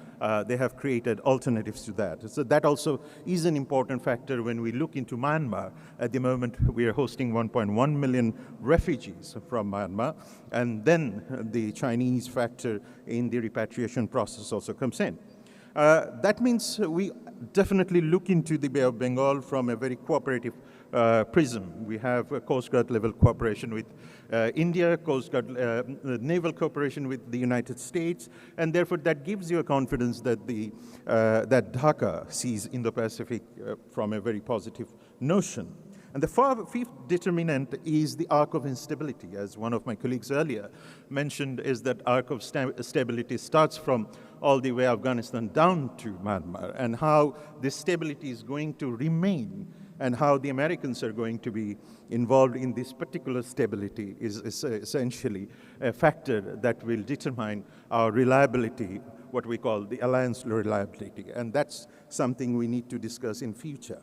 S4: they have created alternatives to that. So that also is an important factor when we look into Myanmar. At the moment, we are hosting 1.1 million refugees from Myanmar, and then the Chinese factor in the repatriation process also comes in. That means we definitely look into the Bay of Bengal from a very cooperative prism. We have a Coast Guard level cooperation with India, Coast Guard naval cooperation with the United States, and therefore that gives you a confidence that that Dhaka sees Indo-Pacific from a very positive notion. And the fifth determinant is the arc of instability. As one of my colleagues earlier mentioned, is that arc of stability starts from all the way Afghanistan down to Myanmar, and how this stability is going to remain, and how the Americans are going to be involved in this particular stability is essentially a factor that will determine our reliability, what we call the alliance reliability. And that's something we need to discuss in future.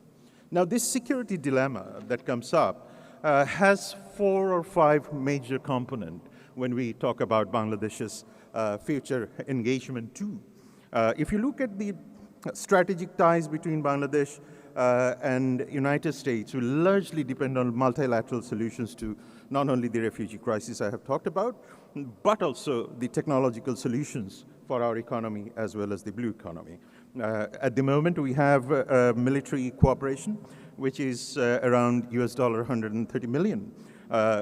S4: Now, this security dilemma that comes up has 4 or 5 major components when we talk about Bangladesh's future engagement too. If you look at the strategic ties between Bangladesh and United States, will largely depend on multilateral solutions to not only the refugee crisis I have talked about, but also the technological solutions for our economy as well as the blue economy. At the moment, we have military cooperation, which is around $130 million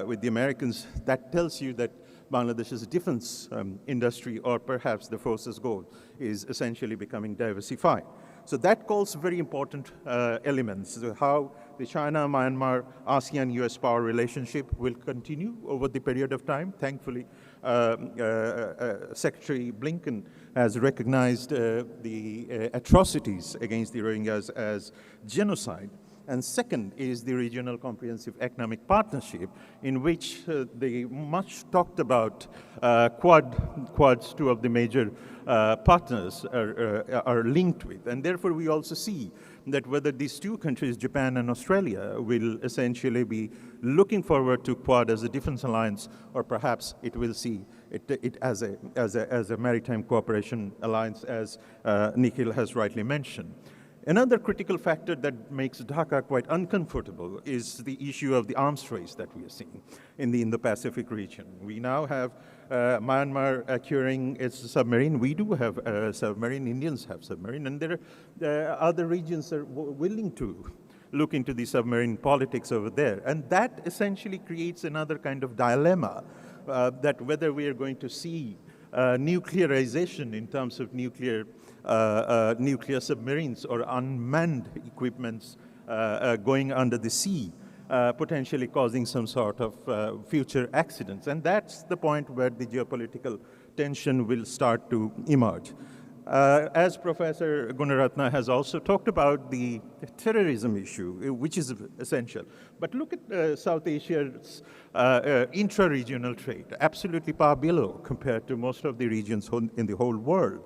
S4: with the Americans. That tells you that Bangladesh's defense industry, or perhaps the forces goal, is essentially becoming diversified. So that calls very important elements. So how the China-Myanmar ASEAN-US power relationship will continue over the period of time. Thankfully, Secretary Blinken has recognized the atrocities against the Rohingyas as genocide. And second is the regional comprehensive economic partnership, in which the much talked about Quads, two of the major partners are linked with. And therefore we also see that whether these two countries, Japan and Australia, will essentially be looking forward to Quad as a defense alliance, or perhaps it will see it as a maritime cooperation alliance, as Nikhil has rightly mentioned. Another critical factor that makes Dhaka quite uncomfortable is the issue of the arms race that we are seeing in the Indo-Pacific region. We now have Myanmar acquiring its submarine. We do have a submarine. Indians have submarine, and there are other regions are willing to look into the submarine politics over there. And that essentially creates another kind of dilemma that whether we are going to see nuclearization in terms of nuclear submarines or unmanned equipments going under the sea, potentially causing some sort of future accidents. And that's the point where the geopolitical tension will start to emerge. As Professor Gunaratna has also talked about the terrorism issue, which is essential. But look at South Asia's intra-regional trade, absolutely far below compared to most of the regions in the whole world.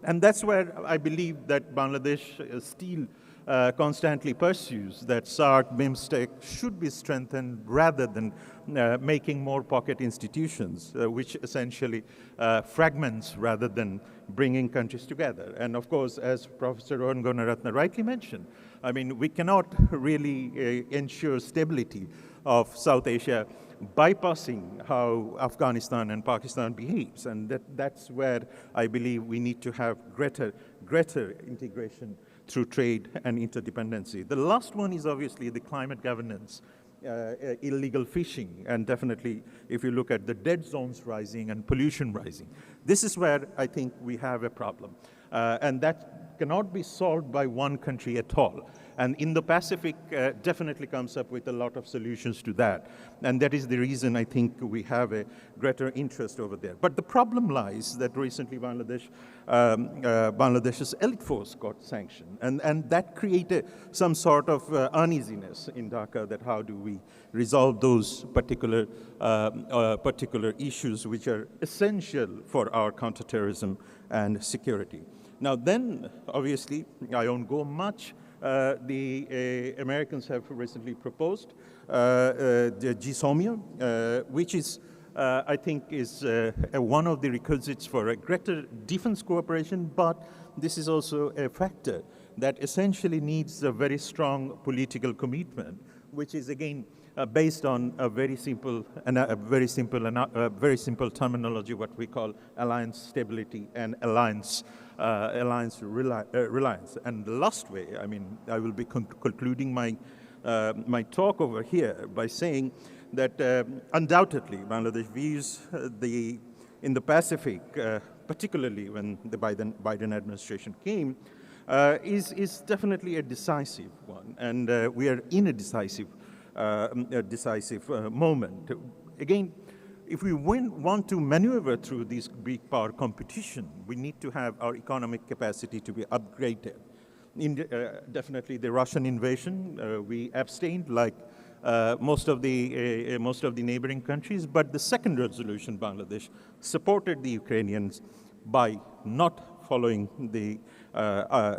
S4: And that's where I believe that Bangladesh still constantly pursues that SAARC, BIMSTEC should be strengthened rather than making more pocket institutions, which essentially fragments rather than bringing countries together. And of course, as Professor Rohan Gunaratna rightly mentioned, I mean, we cannot really ensure stability of South Asia bypassing how Afghanistan and Pakistan behaves. And that's where I believe we need to have greater integration through trade and interdependency. The last one is obviously the climate governance, illegal fishing, and definitely if you look at the dead zones rising and pollution rising. This is where I think we have a problem. And that cannot be solved by one country at all. And Indo-Pacific definitely comes up with a lot of solutions to that. And that is the reason I think we have a greater interest over there. But the problem lies that recently Bangladesh's elite force got sanctioned. And that created some sort of uneasiness in Dhaka, that how do we resolve those particular issues which are essential for our counterterrorism and security. Now then, obviously, I won't go much. The Americans have recently proposed the GSOMIA, which is, I think, is one of the requisites for a greater defense cooperation, but this is also a factor that essentially needs a very strong political commitment, which is again based on a very simple terminology, what we call alliance stability and alliance reliance. And the last way, I mean, I will be concluding my talk over here by saying that undoubtedly Bangladesh views the Indo-Pacific, particularly when the Biden administration came, is definitely a decisive one, and we are in a decisive decisive moment. Again, if we want to maneuver through this Greek power competition, we need to have our economic capacity to be upgraded. Definitely the Russian invasion, we abstained like most of the neighboring countries, but the second resolution, Bangladesh, supported the Ukrainians by not following the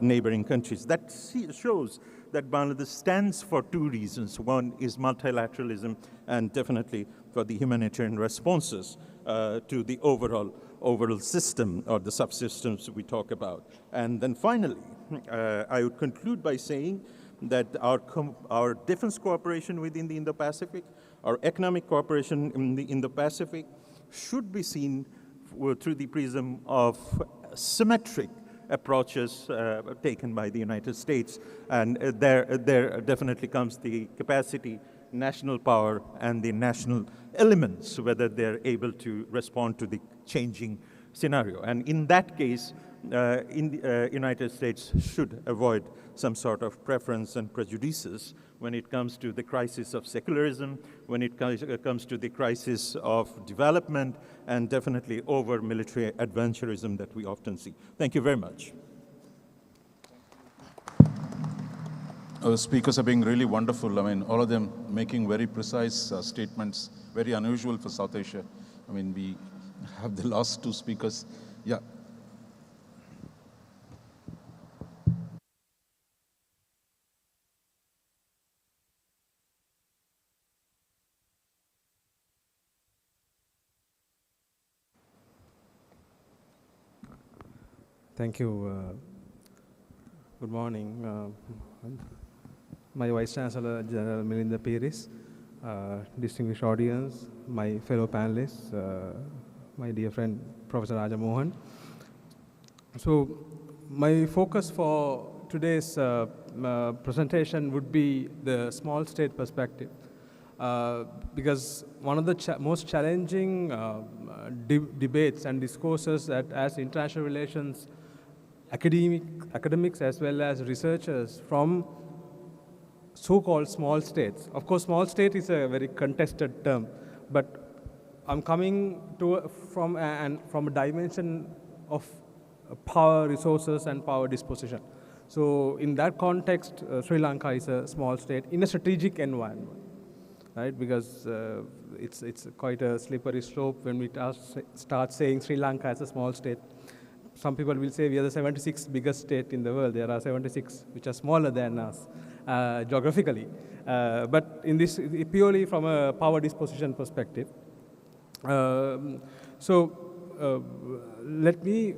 S4: neighboring countries. That shows that Bangladesh stands for two reasons. One is multilateralism, and definitely for the humanitarian responses to the overall system or the subsystems we talk about. And then finally, I would conclude by saying that our defense cooperation within the Indo-Pacific, our economic cooperation in the Indo-Pacific should be seen through the prism of symmetric approaches taken by the United States. And there definitely comes the capacity, national power, and the national elements, whether they're able to respond to the changing scenario. And in that case, United States should avoid some sort of preference and prejudices when it comes to the crisis of secularism, when it comes to the crisis of development, and definitely over military adventurism that we often see. Thank you very much.
S1: The speakers are being really wonderful. I mean, all of them making very precise statements, very unusual for South Asia. I mean, we have the last two speakers. Yeah.
S5: Thank you. Good morning. My Vice Chancellor, General Milinda Piris, distinguished audience, my fellow panelists, my dear friend, Professor Raja Mohan. So, my focus for today's presentation would be the small state perspective, because one of the most challenging debates and discourses that as international relations academics as well as researchers from so-called small states. Of course, small state is a very contested term, but I'm coming from a dimension of power, resources, and power disposition. So in that context, Sri Lanka is a small state in a strategic environment, right? Because it's quite a slippery slope when we start saying Sri Lanka as a small state. Some people will say we are the 76th biggest state in the world. There are 76 which are smaller than us geographically. But in this, purely from a power disposition perspective. Let me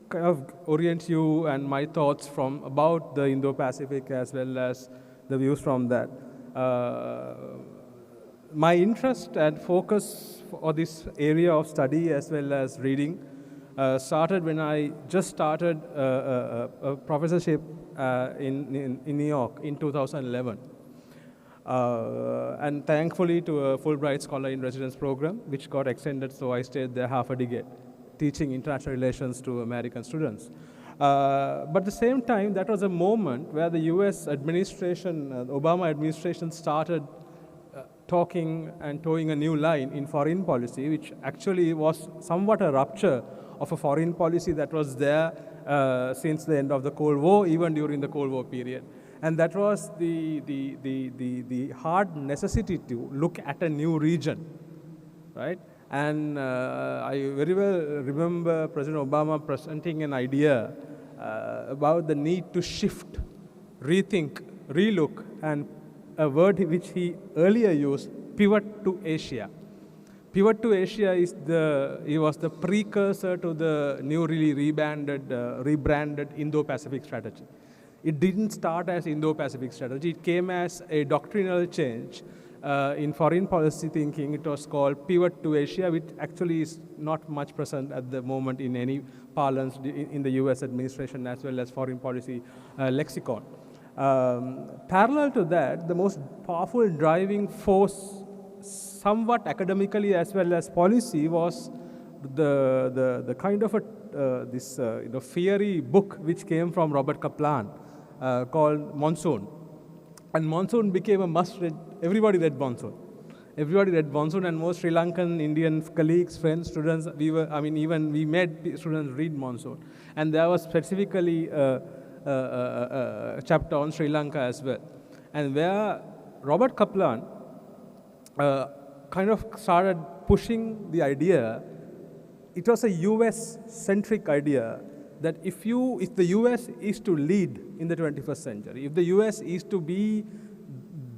S5: kind of orient you and my thoughts from about the Indo-Pacific as well as the views from that. My interest and focus for this area of study as well as reading started when I just started a professorship in New York in 2011. And thankfully to a Fulbright Scholar in Residence program, which got extended, so I stayed there half a decade, teaching international relations to American students. But at the same time, that was a moment where the US administration, the Obama administration started talking and towing a new line in foreign policy, which actually was somewhat a rupture of a foreign policy that was there since the end of the Cold War, even during the Cold War period. And that was the hard necessity to look at a new region, right? And I very well remember President Obama presenting an idea about the need to shift, rethink, relook, and a word which he earlier used, pivot to Asia. Pivot to Asia he was the precursor to the newly rebranded Indo-Pacific strategy. It didn't start as Indo-Pacific strategy. It came as a doctrinal change in foreign policy thinking. It was called pivot to Asia, which actually is not much present at the moment in any parlance in the US administration as well as foreign policy lexicon. Parallel to that, the most powerful driving force, somewhat academically as well as policy, was the kind of a fiery book which came from Robert Kaplan called Monsoon. And Monsoon became a must-read. Everybody read Monsoon. Everybody read Monsoon, and most Sri Lankan, Indian colleagues, friends, students, even we made students read Monsoon. And there was specifically a chapter on Sri Lanka as well. And where Robert Kaplan kind of started pushing the idea, it was a US-centric idea, that if the US is to lead in the 21st century, if the US is to be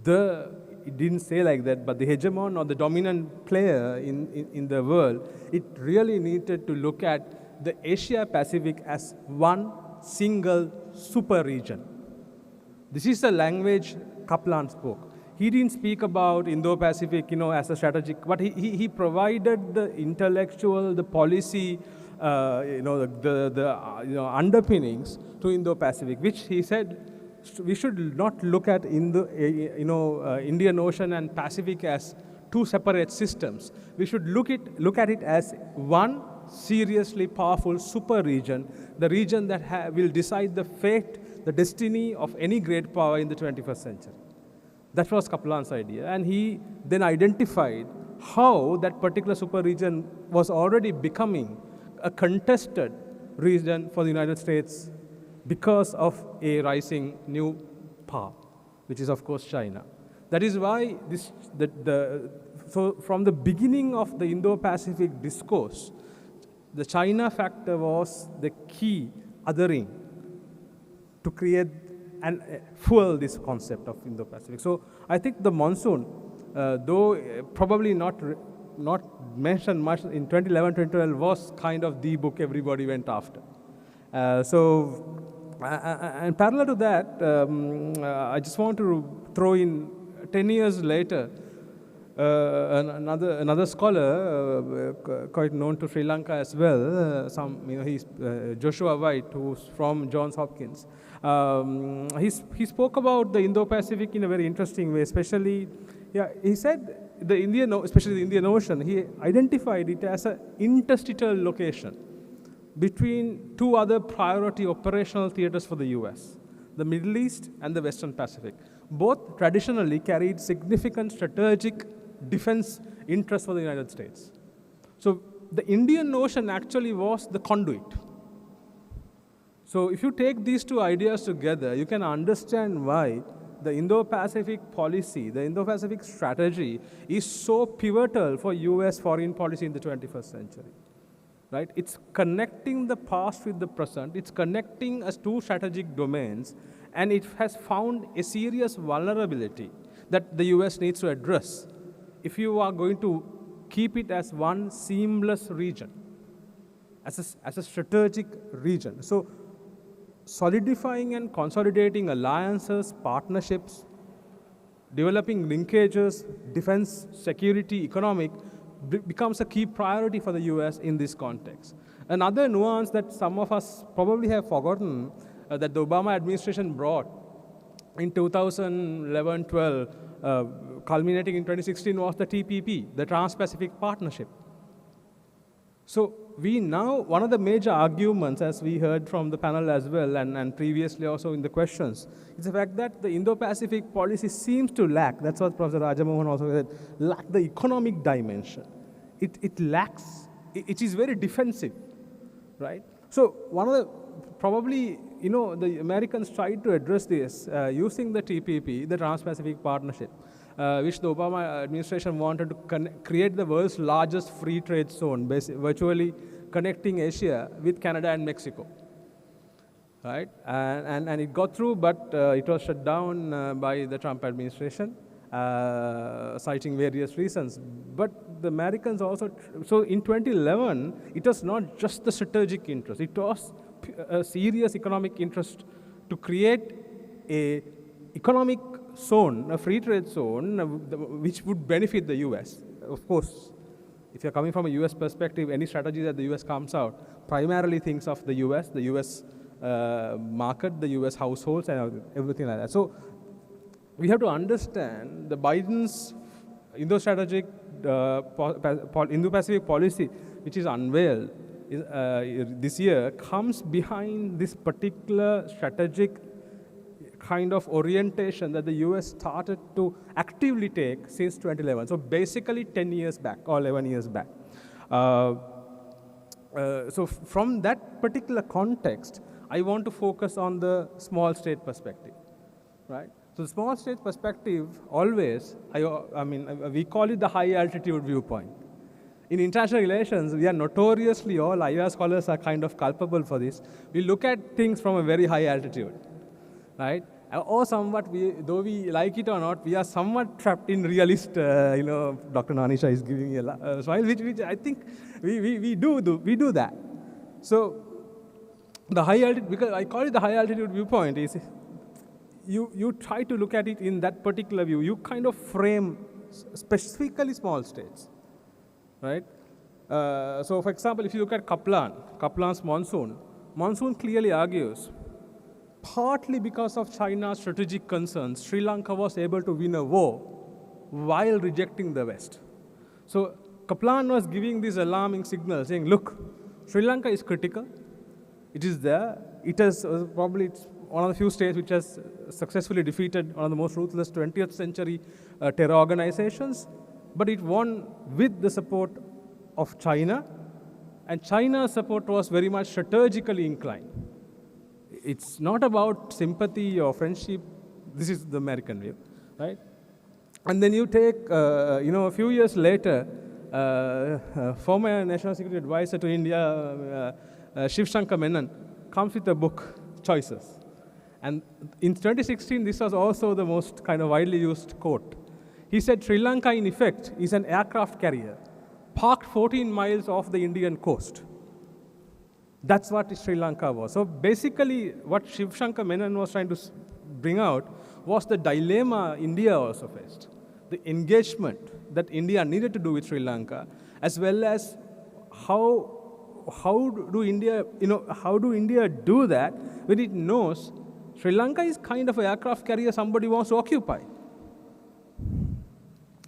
S5: it didn't say like that, but the hegemon or the dominant player in the world, it really needed to look at the Asia-Pacific as one single super region. This is the language Kaplan spoke. He didn't speak about Indo-Pacific, as a strategic, but he provided the intellectual, the policy, the underpinnings to Indo-Pacific, which he said we should not look at Indian Ocean and Pacific as two separate systems. We should look at it as one seriously powerful super region, the region that will decide the fate, the destiny of any great power in the 21st century. That was Kaplan's idea, and he then identified how that particular super region was already becoming a contested region for the United States because of a rising new power, which is of course China. That is why so from the beginning of the Indo-Pacific discourse, the China factor was the key othering to create and fuel this concept of Indo-Pacific. So I think the Monsoon, though probably not mentioned much in 2011, 2012, was kind of the book everybody went after. And parallel to that, I just want to throw in 10 years later, another scholar, quite known to Sri Lanka as well, he's Joshua White, who's from Johns Hopkins. He spoke about the Indo-Pacific in a very interesting way, especially, he said especially the Indian Ocean, he identified it as an interstitial location between two other priority operational theaters for the US, the Middle East and the Western Pacific. Both traditionally carried significant strategic defense interests for the United States. So the Indian Ocean actually was the conduit. So if you take these two ideas together, you can understand why the Indo-Pacific policy, the Indo-Pacific strategy is so pivotal for US foreign policy in the 21st century. Right? It's connecting the past with the present, it's connecting us two strategic domains, and it has found a serious vulnerability that the US needs to address if you are going to keep it as one seamless region, as a strategic region. So solidifying and consolidating alliances, partnerships, developing linkages, defense, security, economic, becomes a key priority for the US in this context. Another nuance that some of us probably have forgotten that the Obama administration brought in 2011-12, culminating in 2016, was the TPP, the Trans-Pacific Partnership. So we now, one of the major arguments, as we heard from the panel as well, and previously also in the questions, is the fact that the Indo-Pacific policy seems to lack, that's what Professor Rajamohan also said, lack the economic dimension. It lacks, it is very defensive, right? So one of the, probably, the Americans tried to address this using the TPP, the Trans-Pacific Partnership, which the Obama administration wanted to create the world's largest free trade zone, virtually connecting Asia with Canada and Mexico, right? And it got through, but it was shut down by the Trump administration, citing various reasons. But the Americans also, so in 2011, it was not just the strategic interest, it was a serious economic interest to create a economic zone, a free trade zone, which would benefit the US. Of course, if you're coming from a US perspective, any strategy that the US comes out primarily thinks of the US market, the US households, and everything like that. So we have to understand the Biden's Indo-strategic, Indo-Pacific policy, which is unveiled this year, comes behind this particular strategic kind of orientation that the US started to actively take since 2011. So basically 10 years back or 11 years back. So from that particular context, I want to focus on the small state perspective, right? So the small state perspective always, we call it the high altitude viewpoint. In international relations, we are notoriously, all IR scholars are kind of culpable for this. We look at things from a very high altitude, right? Or somewhat, though we like it or not, we are somewhat trapped in realist, Dr. Nanisha is giving me a smile, which I think we do that. So the high altitude, because I call it the high altitude viewpoint, is you try to look at it in that particular view. You kind of frame specifically small states, right? So for example, if you look at Kaplan's monsoon clearly argues, partly because of China's strategic concerns, Sri Lanka was able to win a war while rejecting the West. So Kaplan was giving this alarming signal saying, look, Sri Lanka is critical. It is there. It has probably one of the few states which has successfully defeated one of the most ruthless 20th century terror organizations. But it won with the support of China. And China's support was very much strategically inclined. It's not about sympathy or friendship. This is the American view, right? And then you take, a few years later, former National Security Advisor to India, Shiv Shankar Menon, comes with a book, Choices. And in 2016, this was also the most kind of widely used quote. He said, Sri Lanka, in effect, is an aircraft carrier parked 14 miles off the Indian coast. That's what Sri Lanka was. So basically, what Shiv Shankar Menon was trying to bring out was the dilemma India also faced, the engagement that India needed to do with Sri Lanka, as well as how do India do that when it knows Sri Lanka is kind of an aircraft carrier somebody wants to occupy.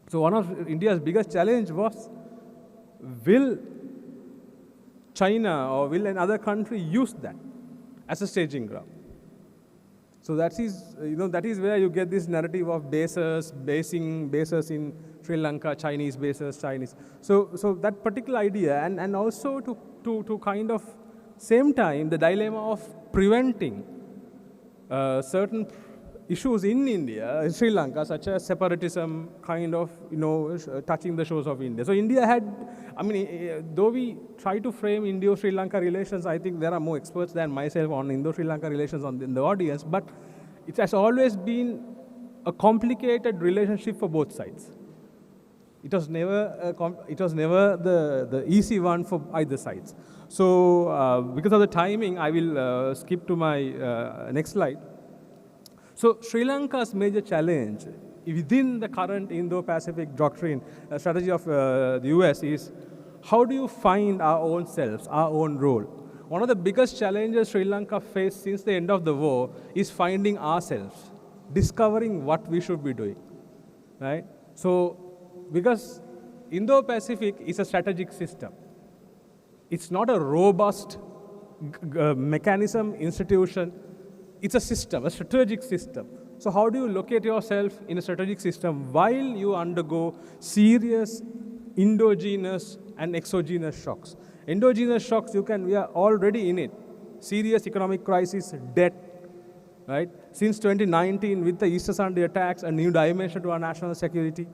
S5: So one of India's biggest challenge was, will China or will another country use that as a staging ground? So that is where you get this narrative of basing bases in Sri Lanka, Chinese bases, Chinese. So that particular idea, and also to kind of same time the dilemma of preventing certain issues in India, in Sri Lanka, such as separatism, kind of, touching the shores of India. So India had, though we try to frame Indo-Sri Lanka relations, I think there are more experts than myself on Indo-Sri Lanka relations in the audience, but it has always been a complicated relationship for both sides. It was never the easy one for either sides. So because of the timing, I will skip to my next slide. So Sri Lanka's major challenge within the current Indo-Pacific doctrine, strategy of the US is, how do you find our own selves, our own role? One of the biggest challenges Sri Lanka faced since the end of the war is finding ourselves, discovering what we should be doing, right? So, because Indo-Pacific is a strategic system. It's not a robust mechanism, institution. It's a system, a strategic system. So how do you locate yourself in a strategic system while you undergo serious endogenous and exogenous shocks? Endogenous shocks, we are already in it. Serious economic crisis, debt, right? Since 2019, with the Easter Sunday attacks, a new dimension to our national security.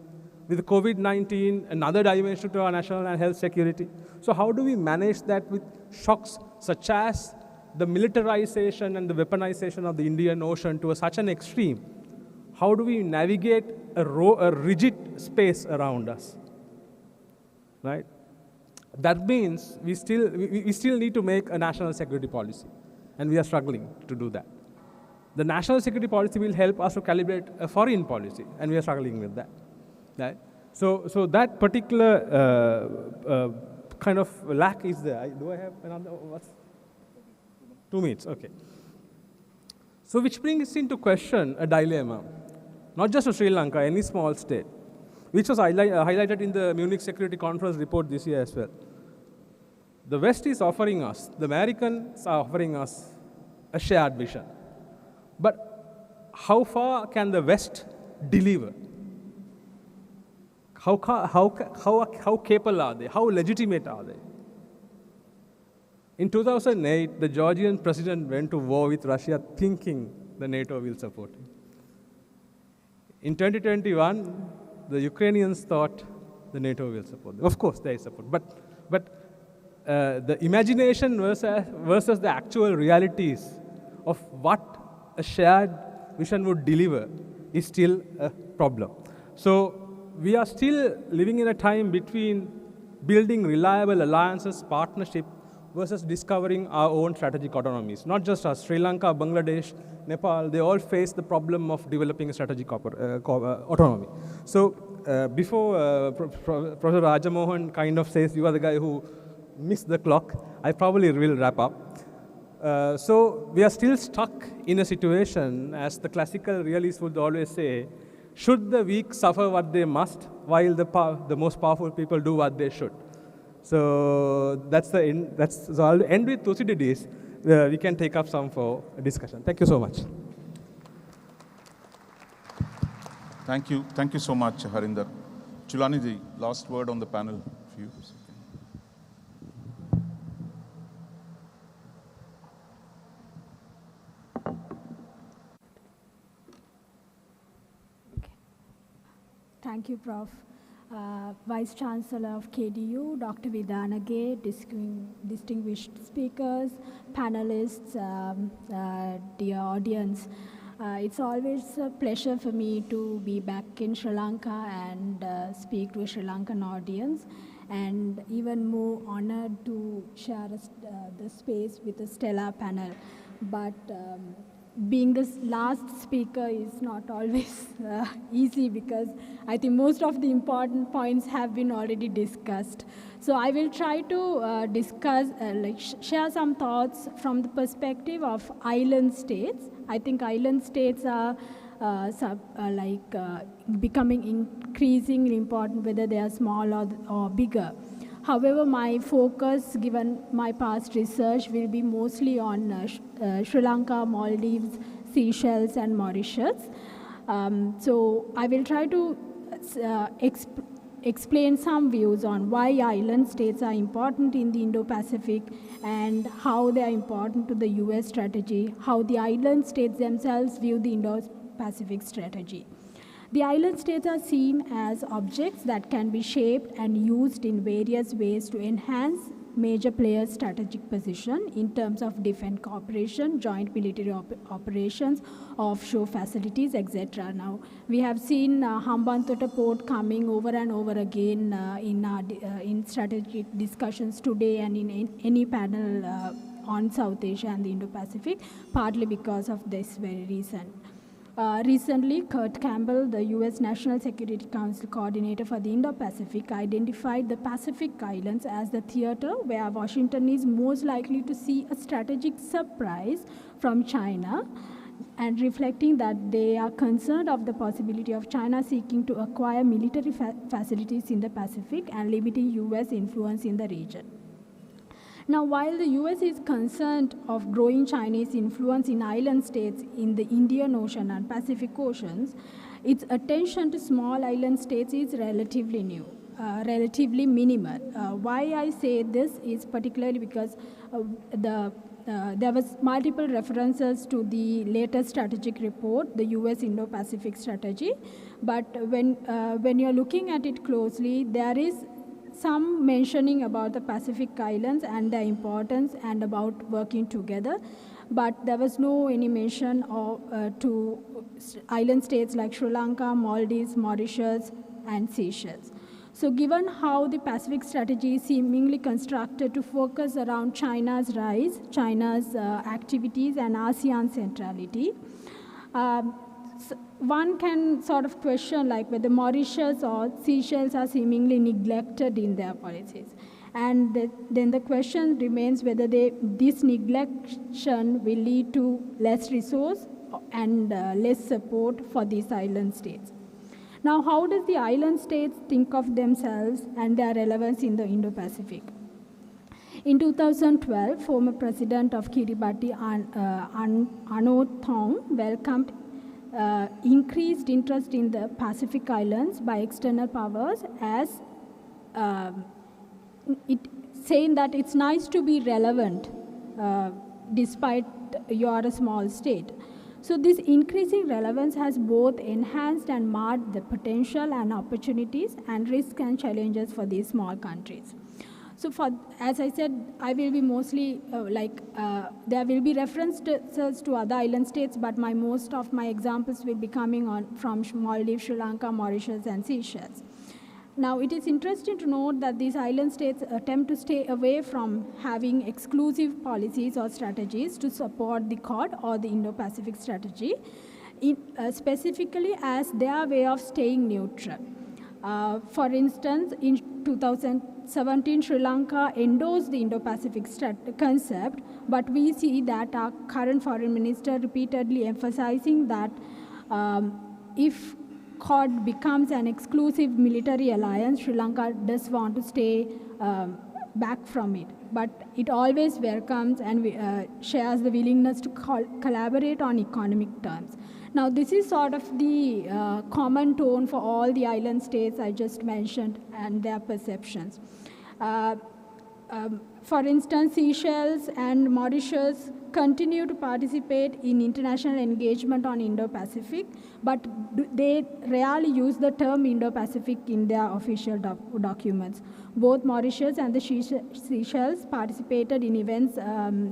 S5: With COVID-19, another dimension to our national and health security. So how do we manage that with shocks such as the militarization and the weaponization of the Indian Ocean to such an extreme? How do we navigate a rigid space around us, right? That means we still need to make a national security policy, and we are struggling to do that. The national security policy will help us to calibrate a foreign policy, and we are struggling with that, right? So that particular kind of lack is there. Do I have another? 2 minutes, okay. So which brings into question a dilemma, not just for Sri Lanka, any small state, which was highlighted in the Munich Security Conference report this year as well. The West is offering us, the Americans are offering us a shared vision. But how far can the West deliver? How capable are they? How legitimate are they? In 2008, the Georgian president went to war with Russia thinking the NATO will support him. In 2021, the Ukrainians thought the NATO will support them. Of course, they support. But the imagination versus the actual realities of what a shared vision would deliver is still a problem. So we are still living in a time between building reliable alliances, partnership, versus discovering our own strategic autonomies. Not just us, Sri Lanka, Bangladesh, Nepal, they all face the problem of developing a strategic autonomy. So before Professor Rajamohan kind of says you are the guy who missed the clock, I probably will wrap up. So we are still stuck in a situation, as the classical realists would always say, should the weak suffer what they must, while the most powerful people do what they should. So that's the end. So I'll end with Thucydides. We can take up some for discussion. Thank you so much.
S1: Thank you so much, Harinder. Chulani, the last word on the panel for you.
S6: Thank you, Prof. Vice Chancellor of KDU, Dr. Vidanage, distinguished speakers, panelists, dear audience. It's always a pleasure for me to be back in Sri Lanka and speak to a Sri Lankan audience, and even more honored to share the space with the stellar panel. But being the last speaker is not always easy, because I think most of the important points have been already discussed. So I will try to discuss, share some thoughts from the perspective of island states. I think island states are becoming increasingly important, whether they are small or bigger. However, my focus, given my past research, will be mostly on Sri Lanka, Maldives, Seychelles, and Mauritius. So I will try to explain some views on why island states are important in the Indo-Pacific and how they are important to the US strategy, how the island states themselves view the Indo-Pacific strategy. The island states are seen as objects that can be shaped and used in various ways to enhance major players' strategic position in terms of defense cooperation, joint military operations, offshore facilities, etc. Now, we have seen Hambantota Port coming over and over again in strategic discussions today and in any panel on South Asia and the Indo-Pacific, partly because of this very reason. Recently, Kurt Campbell, the U.S. National Security Council coordinator for the Indo-Pacific, identified the Pacific Islands as the theater where Washington is most likely to see a strategic surprise from China, and reflecting that they are concerned of the possibility of China seeking to acquire military facilities in the Pacific and limiting U.S. influence in the region. Now, while the US is concerned of growing Chinese influence in island states in the Indian Ocean and Pacific Oceans, its attention to small island states is relatively new, relatively minimal. Why I say this is particularly because there was multiple references to the latest strategic report, the US Indo-Pacific strategy, but when you're looking at it closely, there is some mentioning about the Pacific Islands and their importance and about working together, but there was no any mention to island states like Sri Lanka, Maldives, Mauritius, and Seychelles. So given how the Pacific strategy is seemingly constructed to focus around China's rise, China's activities, and ASEAN centrality, one can sort of question like whether Mauritius or Seychelles are seemingly neglected in their policies. And then the question remains whether this neglection will lead to less resource and less support for these island states. Now, how does the island states think of themselves and their relevance in the Indo-Pacific? In 2012, former president of Kiribati, Anote Tong, welcomed increased interest in the Pacific Islands by external powers as it saying that it's nice to be relevant despite you are a small state. So this increasing relevance has both enhanced and marred the potential and opportunities and risks and challenges for these small countries. So as I said, I will be mostly there will be references to other island states, but most of my examples will be coming from Maldives, Sri Lanka, Mauritius, and Seychelles. Now, it is interesting to note that these island states attempt to stay away from having exclusive policies or strategies to support the Quad or the Indo-Pacific strategy, specifically as their way of staying neutral. For instance, in 2017, Sri Lanka endorsed the Indo-Pacific concept, but we see that our current foreign minister repeatedly emphasizing that if Quad becomes an exclusive military alliance, Sri Lanka does want to stay back from it. But it always welcomes and shares the willingness to collaborate on economic terms. Now, this is sort of the common tone for all the island states I just mentioned and their perceptions. For instance, Seychelles and Mauritius continue to participate in international engagement on Indo-Pacific, but they rarely use the term Indo-Pacific in their official documents. Both Mauritius and the Seychelles participated in events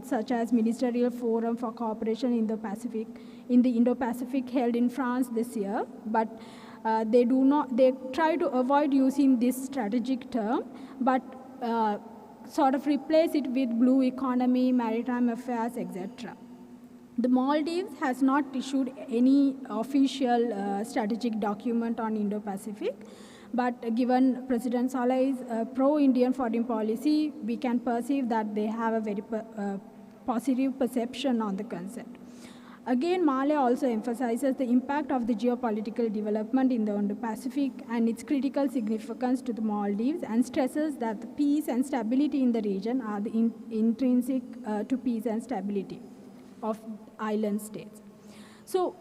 S6: such as Ministerial Forum for Cooperation in the Indo-Pacific held in France this year, but they try to avoid using this strategic term, but sort of replace it with blue economy, maritime affairs, etc. The Maldives has not issued any official strategic document on Indo-Pacific, but given President Saleh's pro-Indian foreign policy, we can perceive that they have a very positive perception on the concept. Again, Male also emphasizes the impact of the geopolitical development in the Indo-Pacific and its critical significance to the Maldives, and stresses that the peace and stability in the region are the intrinsic to peace and stability of island states. So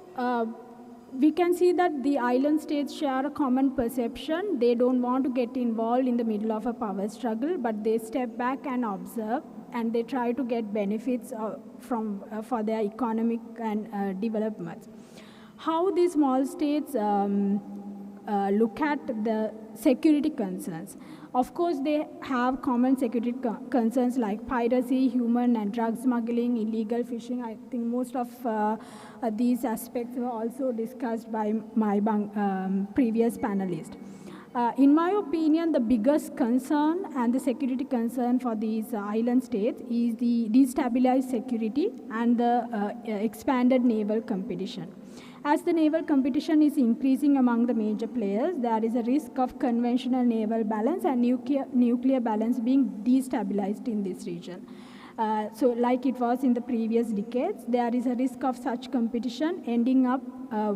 S6: we can see that the island states share a common perception. They don't want to get involved in the middle of a power struggle, but they step back and observe, and they try to get benefits for their economic and developments. How these small states look at the security concerns. Of course, they have common security concerns like piracy, human and drug smuggling, illegal fishing. I think most of these aspects were also discussed by my previous panelist. In my opinion, the biggest concern and the security concern for these island states is the destabilized security and the expanded naval competition. As the naval competition is increasing among the major players, there is a risk of conventional naval balance and nuclear balance being destabilized in this region. So like it was in the previous decades, there is a risk of such competition ending up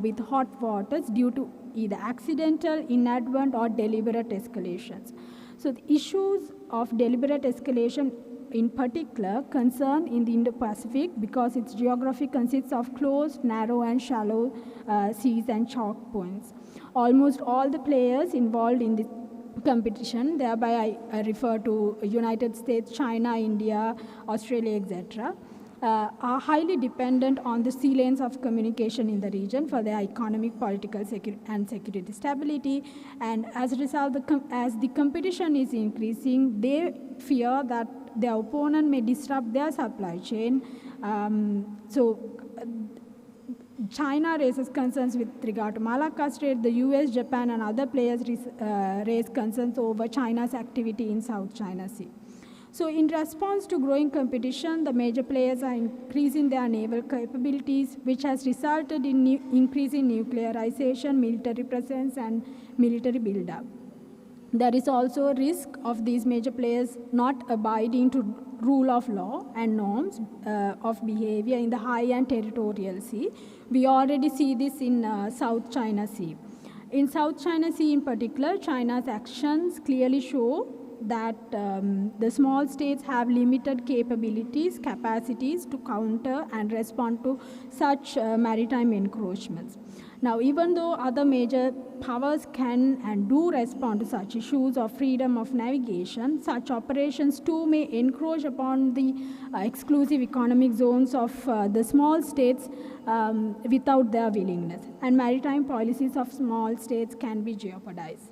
S6: with hot waters due to either accidental, inadvertent, or deliberate escalations. So the issues of deliberate escalation in particular concern in the Indo-Pacific because its geography consists of closed, narrow, and shallow seas and choke points. Almost all the players involved in this competition, thereby I refer to United States, China, India, Australia, etc., are highly dependent on the sea lanes of communication in the region for their economic, political, and security stability. And as a result, as the competition is increasing, they fear that their opponent may disrupt their supply chain. China raises concerns with regard to Malacca Strait. The US, Japan, and other players raise concerns over China's activity in South China Sea. So in response to growing competition, the major players are increasing their naval capabilities, which has resulted in increasing nuclearization, military presence, and military buildup. There is also a risk of these major players not abiding to rule of law and norms of behavior in the high and territorial sea. We already see this in South China Sea. In South China Sea in particular, China's actions clearly show that the small states have limited capabilities, capacities to counter and respond to such maritime encroachments. Now, even though other major powers can and do respond to such issues of freedom of navigation, such operations too may encroach upon the exclusive economic zones of the small states without their willingness, and maritime policies of small states can be jeopardized.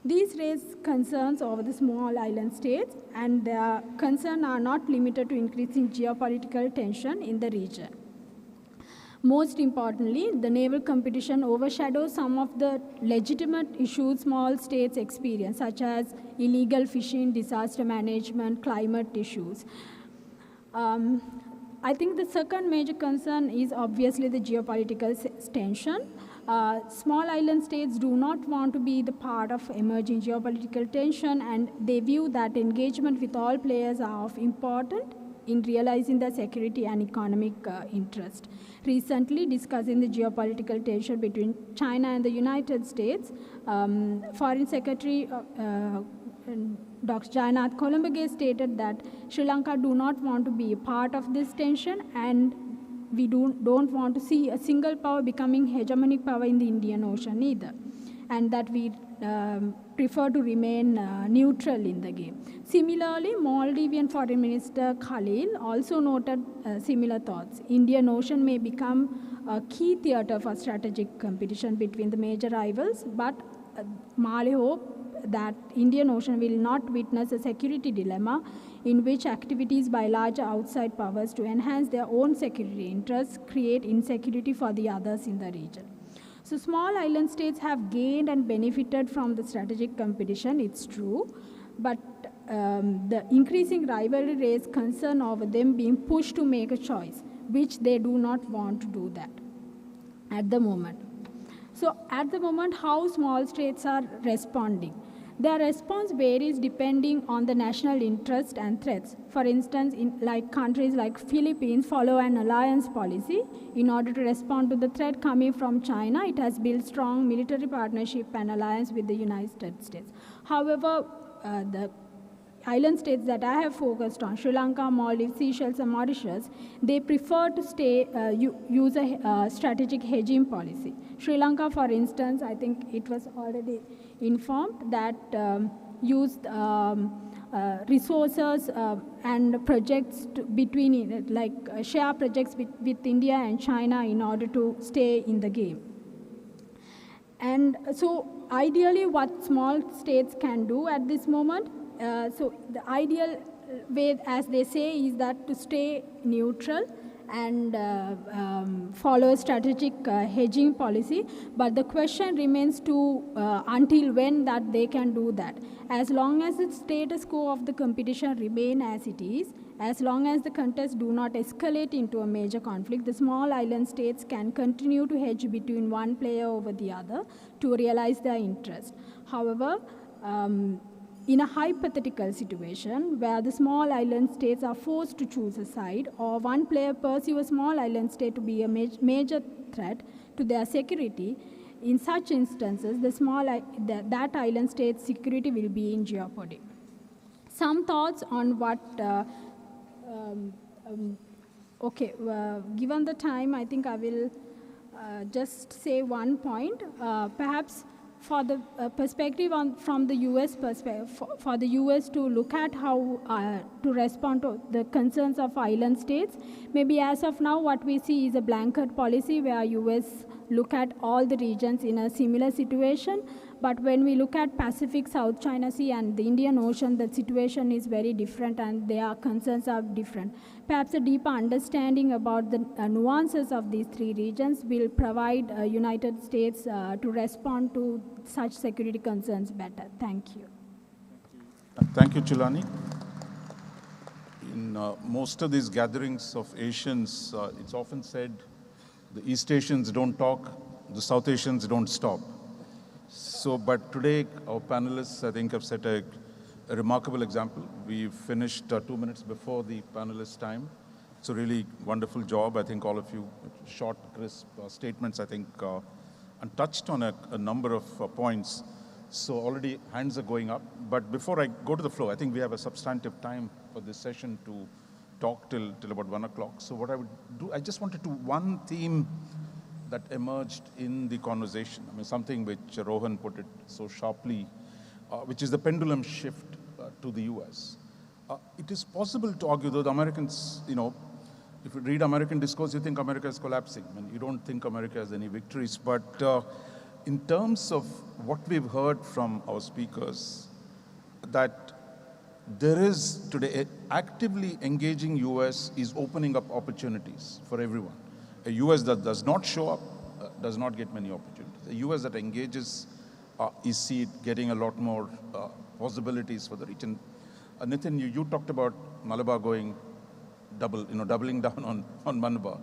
S6: These raise concerns over the small island states, and their concerns are not limited to increasing geopolitical tension in the region. Most importantly, the naval competition overshadows some of the legitimate issues small states experience, such as illegal fishing, disaster management, climate issues. I think the second major concern is obviously the geopolitical tension. Small island states do not want to be the part of emerging geopolitical tension, and they view that engagement with all players are of important in realizing the security and economic interest. Recently, discussing the geopolitical tension between China and the United States, Foreign Secretary Dr. Jayannath Columbage stated that Sri Lanka do not want to be a part of this tension, and we don't want to see a single power becoming hegemonic power in the Indian Ocean either, and that we prefer to remain neutral in the game. Similarly, Maldivian Foreign Minister Khalil also noted similar thoughts. Indian Ocean may become a key theater for strategic competition between the major rivals, but Mali hope that Indian Ocean will not witness a security dilemma in which activities by larger outside powers to enhance their own security interests create insecurity for the others in the region. So small island states have gained and benefited from the strategic competition, it's true, but the increasing rivalry raised concern over them being pushed to make a choice, which they do not want to do that at the moment. So at the moment, how small states are responding? Their response varies depending on the national interest and threats. For instance, in countries like Philippines follow an alliance policy. In order to respond to the threat coming from China, it has built strong military partnership and alliance with the United States. However, the island states that I have focused on, Sri Lanka, Maldives, Seychelles, and Mauritius, they prefer to use a strategic hedging policy. Sri Lanka, for instance, I think it was already informed that used resources and projects share projects with India and China in order to stay in the game. And so ideally what small states can do at this moment, so the ideal way, as they say, is that to stay neutral and follow a strategic hedging policy. But the question remains to until when that they can do that. As long as the status quo of the competition remain as it is, as long as the contests do not escalate into a major conflict, the small island states can continue to hedge between one player over the other to realize their interest. However, in a hypothetical situation where the small island states are forced to choose a side, or one player perceives a small island state to be a major threat to their security, in such instances, that island state's security will be in jeopardy. Some thoughts on what, given the time, I think I will just say one point. Perhaps for the perspective from the U.S. perspective, for the U.S. to look at how to respond to the concerns of island states, maybe as of now what we see is a blanket policy where U.S. look at all the regions in a similar situation. But when we look at Pacific, South China Sea, and the Indian Ocean, the situation is very different and their concerns are different. Perhaps a deeper understanding about the nuances of these three regions will provide United States to respond to such security concerns better. Thank you.
S1: Thank you, Chilani. In most of these gatherings of Asians, it's often said the East Asians don't talk, the South Asians don't stop. So, but today, our panelists, I think, have set a remarkable example. We finished 2 minutes before the panelists' time. It's a really wonderful job. I think all of you, short, crisp statements, I think, and touched on a number of points. So already hands are going up. But before I go to the floor, I think we have a substantive time for this session to talk till about 1 o'clock. So what I would do, I just wanted to, one theme that emerged in the conversation, I mean, something which Rohan put it so sharply, which is the pendulum shift to the US. It is possible to argue, though the Americans, if you read American discourse, you think America is collapsing. I mean, you don't think America has any victories. But in terms of what we've heard from our speakers, that there is today, actively engaging US is opening up opportunities for everyone. A US that does not show up does not get many opportunities. A US that engages is seen getting a lot more possibilities for the region. Nitin, you talked about Malabar going doubling down on Malabar.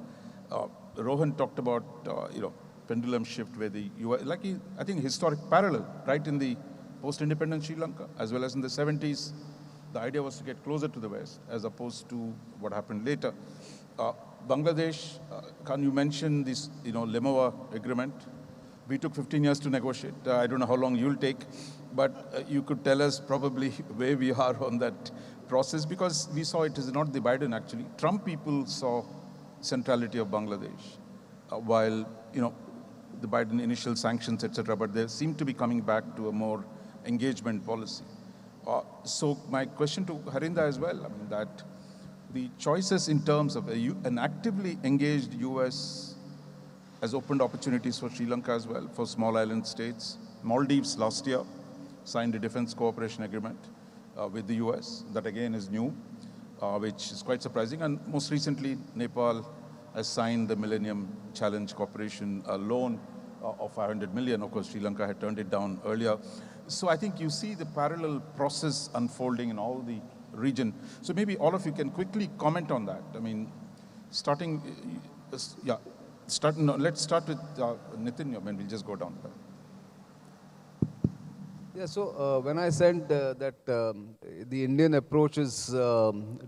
S1: Rohan talked about, pendulum shift where the US, I think historic parallel, right, in the post-independent Sri Lanka, as well as in the 70s, the idea was to get closer to the West, as opposed to what happened later. Bangladesh, can you mention this, Limawa agreement? We took 15 years to negotiate. I don't know how long you'll take, but you could tell us probably where we are on that process, because we saw it is not the Biden actually. Trump people saw centrality of Bangladesh, while, the Biden initial sanctions, etc., but they seem to be coming back to a more engagement policy. So my question to Harinda as well, I mean, that the choices in terms of an actively engaged US has opened opportunities for Sri Lanka as well, for small island states. Maldives last year signed a defense cooperation agreement with the US. That again is new, which is quite surprising. And most recently, Nepal has signed the Millennium Challenge Corporation loan of 500 million. Of course, Sri Lanka had turned it down earlier. So I think you see the parallel process unfolding in all the region. So maybe all of you can quickly comment on that. I mean, let's start with Nitin, and we'll just go down.
S2: Yeah, so when I said that the Indian approach is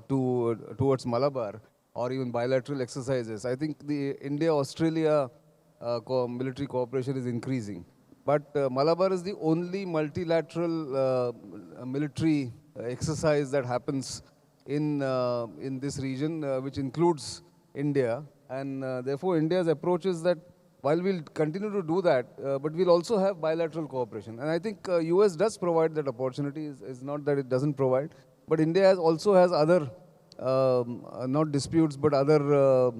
S2: towards Malabar or even bilateral exercises, I think the India-Australia military cooperation is increasing. But Malabar is the only multilateral military exercise that happens in this region, which includes India. And therefore, India's approach is that while we'll continue to do that, but we'll also have bilateral cooperation. And I think US does provide that opportunity. It's not that it doesn't provide. But India also has other, not disputes, but other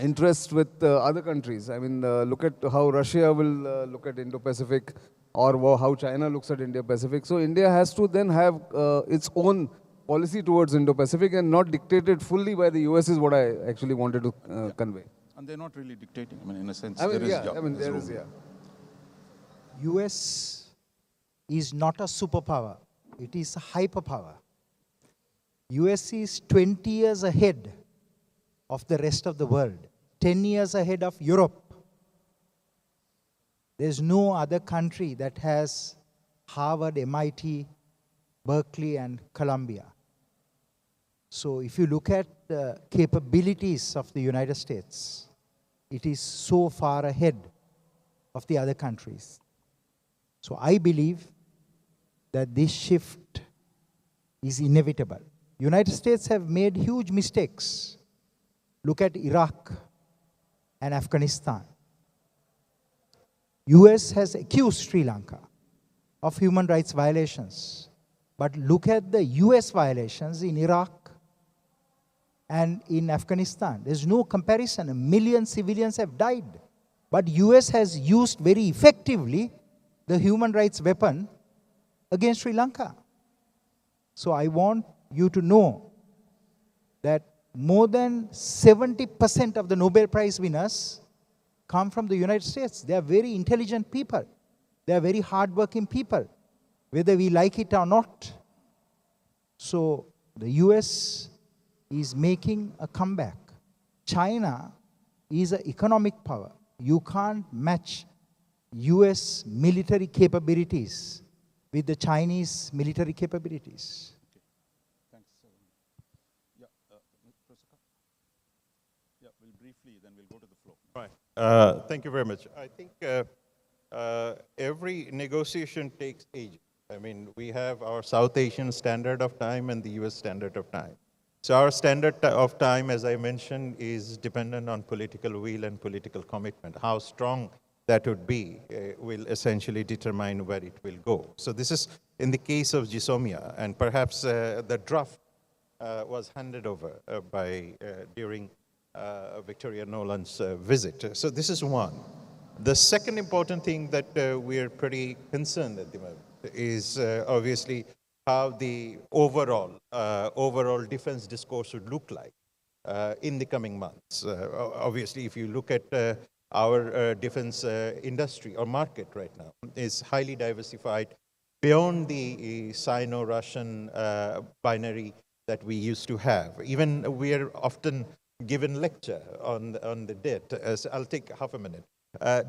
S2: interests with other countries. I mean, look at how Russia will look at Indo-Pacific, or how China looks at Indo-Pacific. So India has to then have its own policy towards Indo-Pacific and not dictated fully by the US is what I actually wanted to convey.
S1: And they're not really dictating. I mean, in a sense,
S2: there
S1: is.
S2: Yeah.
S3: US is not a superpower. It is a hyperpower. US is 20 years ahead of the rest of the world, 10 years ahead of Europe. There's no other country that has Harvard, MIT, Berkeley, and Columbia. So if you look at the capabilities of the United States, it is so far ahead of the other countries. So I believe that this shift is inevitable. United States have made huge mistakes. Look at Iraq and Afghanistan. US has accused Sri Lanka of human rights violations. But look at the US violations in Iraq and in Afghanistan. There's no comparison. 1 million civilians have died. But US has used very effectively the human rights weapon against Sri Lanka. So I want you to know that more than 70% of the Nobel Prize winners come from the United States. They are very intelligent people. They are very hardworking people, whether we like it or not. So the US is making a comeback. China is an economic power. You can't match US military capabilities with the Chinese military capabilities.
S1: Thanks. We'll briefly, then we'll go to the floor.
S4: Right. Thank you very much. I think every negotiation takes ages. I mean, we have our South Asian standard of time and the US standard of time. So our standard of time, as I mentioned, is dependent on political will and political commitment. How strong that would be will essentially determine where it will go. So this is in the case of GSOMIA, and perhaps the draft was handed over during Victoria Nolan's visit. So this is one. The second important thing that we are pretty concerned at the moment is obviously how the overall defense discourse would look like in the coming months. Obviously, if you look at our defense industry or market right now, is highly diversified beyond the Sino-Russian binary that we used to have. Even we are often given lecture on the debt. I'll take half a minute.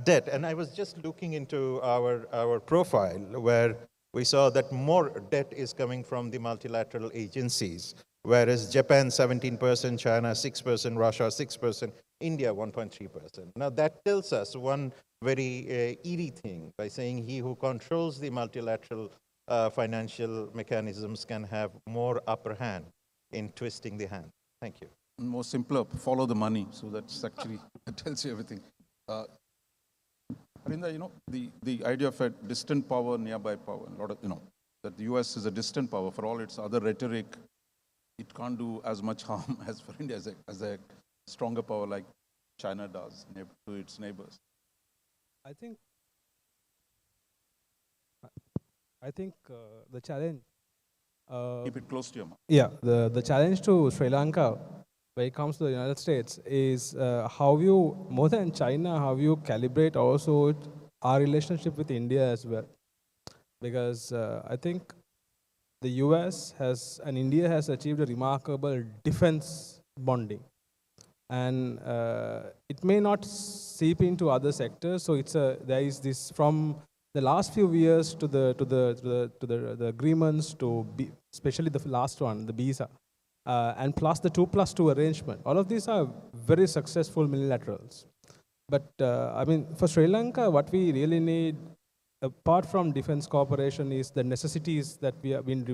S4: Debt, and I was just looking into our profile where we saw that more debt is coming from the multilateral agencies, whereas Japan 17%, China 6%, Russia 6%, India 1.3%. Now that tells us one very eerie thing by saying he who controls the multilateral financial mechanisms can have more upper hand in twisting the hand. Thank you.
S1: More simpler, follow the money. So that's actually, that tells you everything. Arinda, the idea of a distant power, nearby power, a lot of, that the US is a distant power. For all its other rhetoric, it can't do as much harm as for India as a stronger power like China does to its neighbors.
S5: I think the challenge.
S1: Keep it close to your mouth.
S5: Yeah, the challenge to Sri Lanka when it comes to the United States is how you, more than China, how you calibrate also our relationship with India as well. Because I think the US and India has achieved a remarkable defense bonding. And it may not seep into other sectors, so there is this from the last few years to the agreements especially the last one, the visa. And plus the 2+2 arrangement. All of these are very successful multilaterals. But I mean, for Sri Lanka, what we really need, apart from defense cooperation, is the necessities that we have been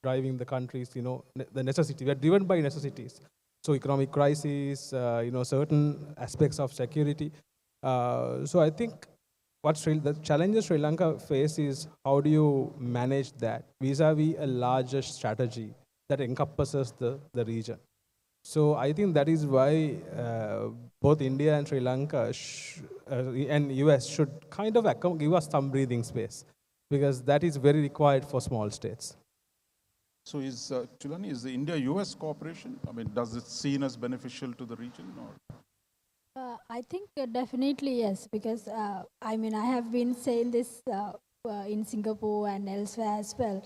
S5: driving the countries, the necessity. We are driven by necessities. So economic crisis, certain aspects of security. So I think the challenges Sri Lanka face is how do you manage that vis-a-vis a larger strategy that encompasses the region. So I think that is why both India and Sri Lanka and US should kind of give us some breathing space, because that is very required for small states.
S1: So Chulani, is the India-US cooperation, I mean, does it seen as beneficial to the region? Or?
S6: I think definitely yes, because I have been saying this in Singapore and elsewhere as well.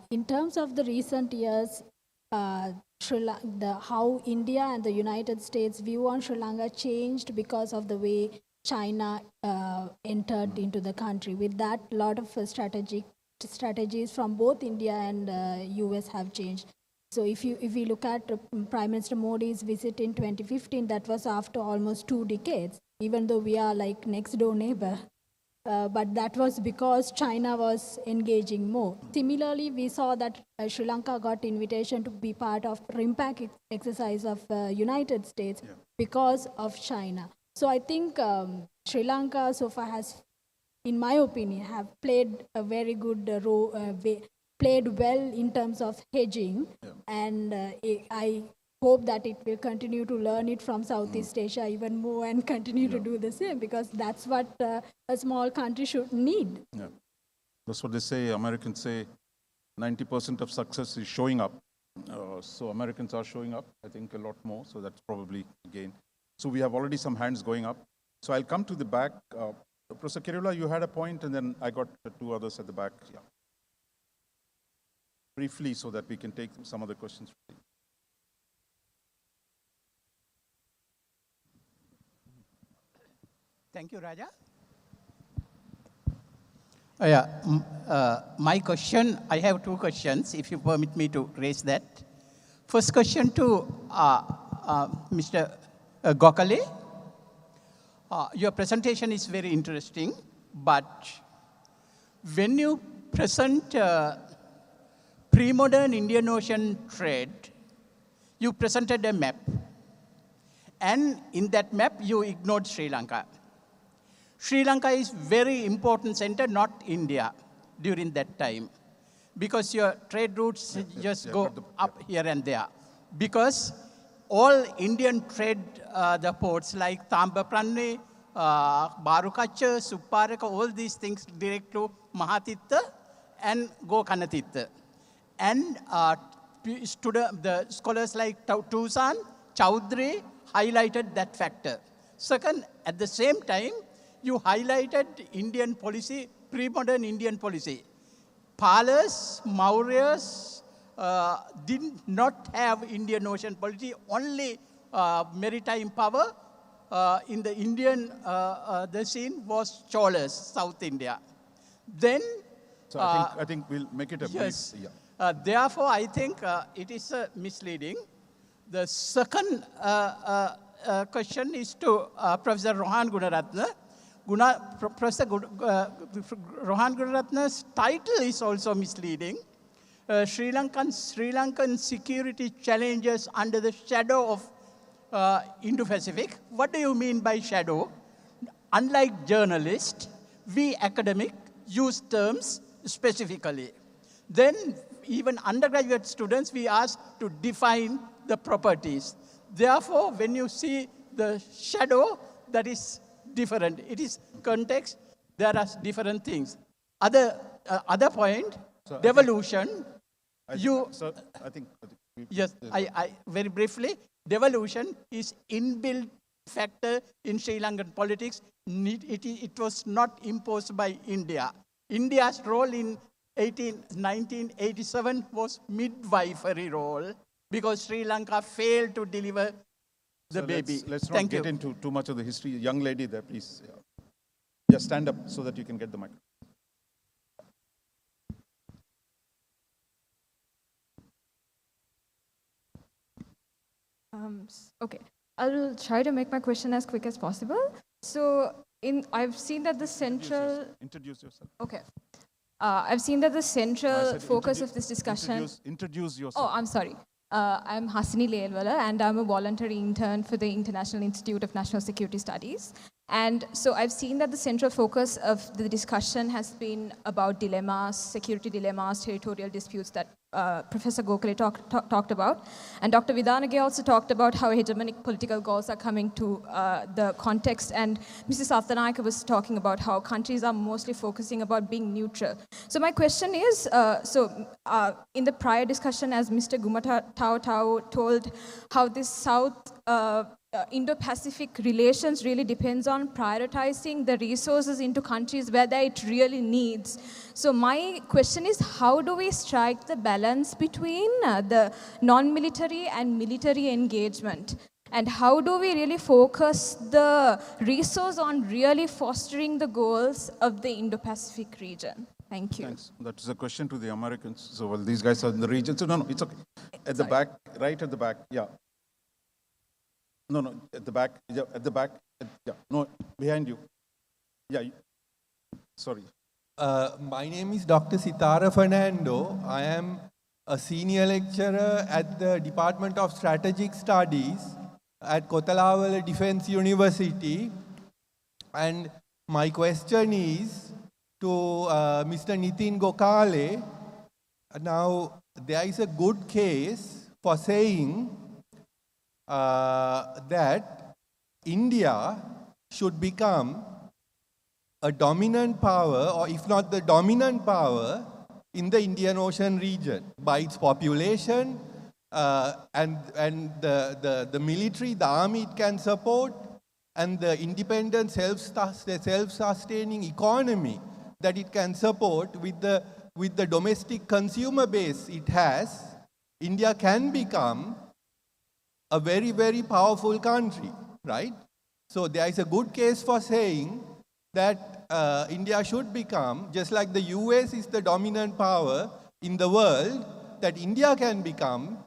S6: In terms of the recent years, how India and the United States view on Sri Lanka changed because of the way China entered into the country. With that, a lot of strategies from both India and US have changed. So if you look at Prime Minister Modi's visit in 2015, that was after almost 2 decades, even though we are like next door neighbor. But that was because China was engaging more. Similarly, we saw that Sri Lanka got invitation to be part of RIMPAC exercise of United States because of China. So I think Sri Lanka so far has, in my opinion, have played a very good role, played well in terms of hedging, and I hope that it will continue to learn it from Southeast Asia even more and continue to do the same, because that's what a small country should need.
S1: Yeah, that's what they say. Americans say 90% of success is showing up. So Americans are showing up, I think, a lot more. So that's probably a gain. So we have already some hands going up. So I'll come to the back. Professor Kirula, you had a point, and then I got 2 others at the back. Yeah. Briefly, so that we can take some other questions.
S7: Thank you, Raja. My question, I have 2 questions, if you permit me to raise that. First question to Mr. Gokhale. Your presentation is very interesting. but when you present pre-modern Indian Ocean trade, you presented a map. And in that map, you ignored Sri Lanka. Sri Lanka is very important center, not India, during that time. Because your trade routes just go up here and there. Because all Indian trade, the ports like Tambapranni, Barukacha, Supparaka, all these things direct to Mahatitta and go Kanatitta. And the scholars like Tucson, Chowdhury highlighted that factor. Second, at the same time, you highlighted Indian policy, pre-modern Indian policy. Palas, Mauryas did not have Indian Ocean policy, only maritime power in the Indian, the scene was Cholas, South India. Then,
S1: So I think we'll make it a
S7: yes.
S1: brief. Yeah.
S7: Therefore, I think it is misleading. The second question is to Professor Rohan Gunaratne. Professor Rohan Gunaratne's title is also misleading. Sri Lankan security challenges under the shadow of Indo-Pacific. What do you mean by shadow? Unlike journalists, we academics use terms specifically. Then even undergraduate students, we ask to define the properties. Therefore, when you see the shadow, that is different. It is context, there are different things. Other point,
S1: So
S7: devolution,
S1: I think
S7: yes, I very briefly, devolution is inbuilt factor in Sri Lankan politics. It was not imposed by India. India's role in 1987 was midwifery role because Sri Lanka failed to deliver the baby.
S1: Let's not
S7: Thank
S1: get
S7: you.
S1: into too much of the history. Young lady there, please. Yeah. Just stand up so that you can get the mic.
S8: Okay, I'll try to make my question as quick as possible. So, I've seen that the central.
S1: Introduce yourself.
S8: Okay, I've seen that the
S1: I
S8: central
S1: said
S8: focus of this discussion.
S1: Introduce
S8: Oh,
S1: yourself.
S8: I'm sorry. I'm Hasini Leelwala, and I'm a voluntary intern for the International Institute of National Security Studies. And so I've seen that the central focus of the discussion has been about dilemmas, security dilemmas, territorial disputes that Professor Gokhale talked about. And Dr. Vidanage also talked about how hegemonic political goals are coming to the context. And Mrs. Sathanayake was talking about how countries are mostly focusing about being neutral. So my question is, in the prior discussion, as Mr. Gumatau told, how this South Indo-Pacific relations really depends on prioritizing the resources into countries where it really needs. So my question is, how do we strike the balance between the non-military and military engagement? And how do we really focus the resource on really fostering the goals of the Indo-Pacific region? Thank you.
S1: Thanks. That is a question to the Americans. So, well, these guys are in the region. So, no, it's okay. At the back, right at the back. Yeah. No, at the back. Yeah, at the back. Yeah, no, behind you. Yeah, sorry.
S9: My name is Dr. Sitara Fernando. I am a senior lecturer at the Department of Strategic Studies at Kotalawala Defense University. And my question is to Mr. Nitin Gokhale. Now, there is a good case for saying that India should become a dominant power, or if not the dominant power, in the Indian Ocean region by its population and the military, the army it can support, and the independent self-sustaining economy that it can support with the domestic consumer base it has. India can become a very, very powerful country, right? So there is a good case for saying that India should become, just like the US is the dominant power in the world, that India can become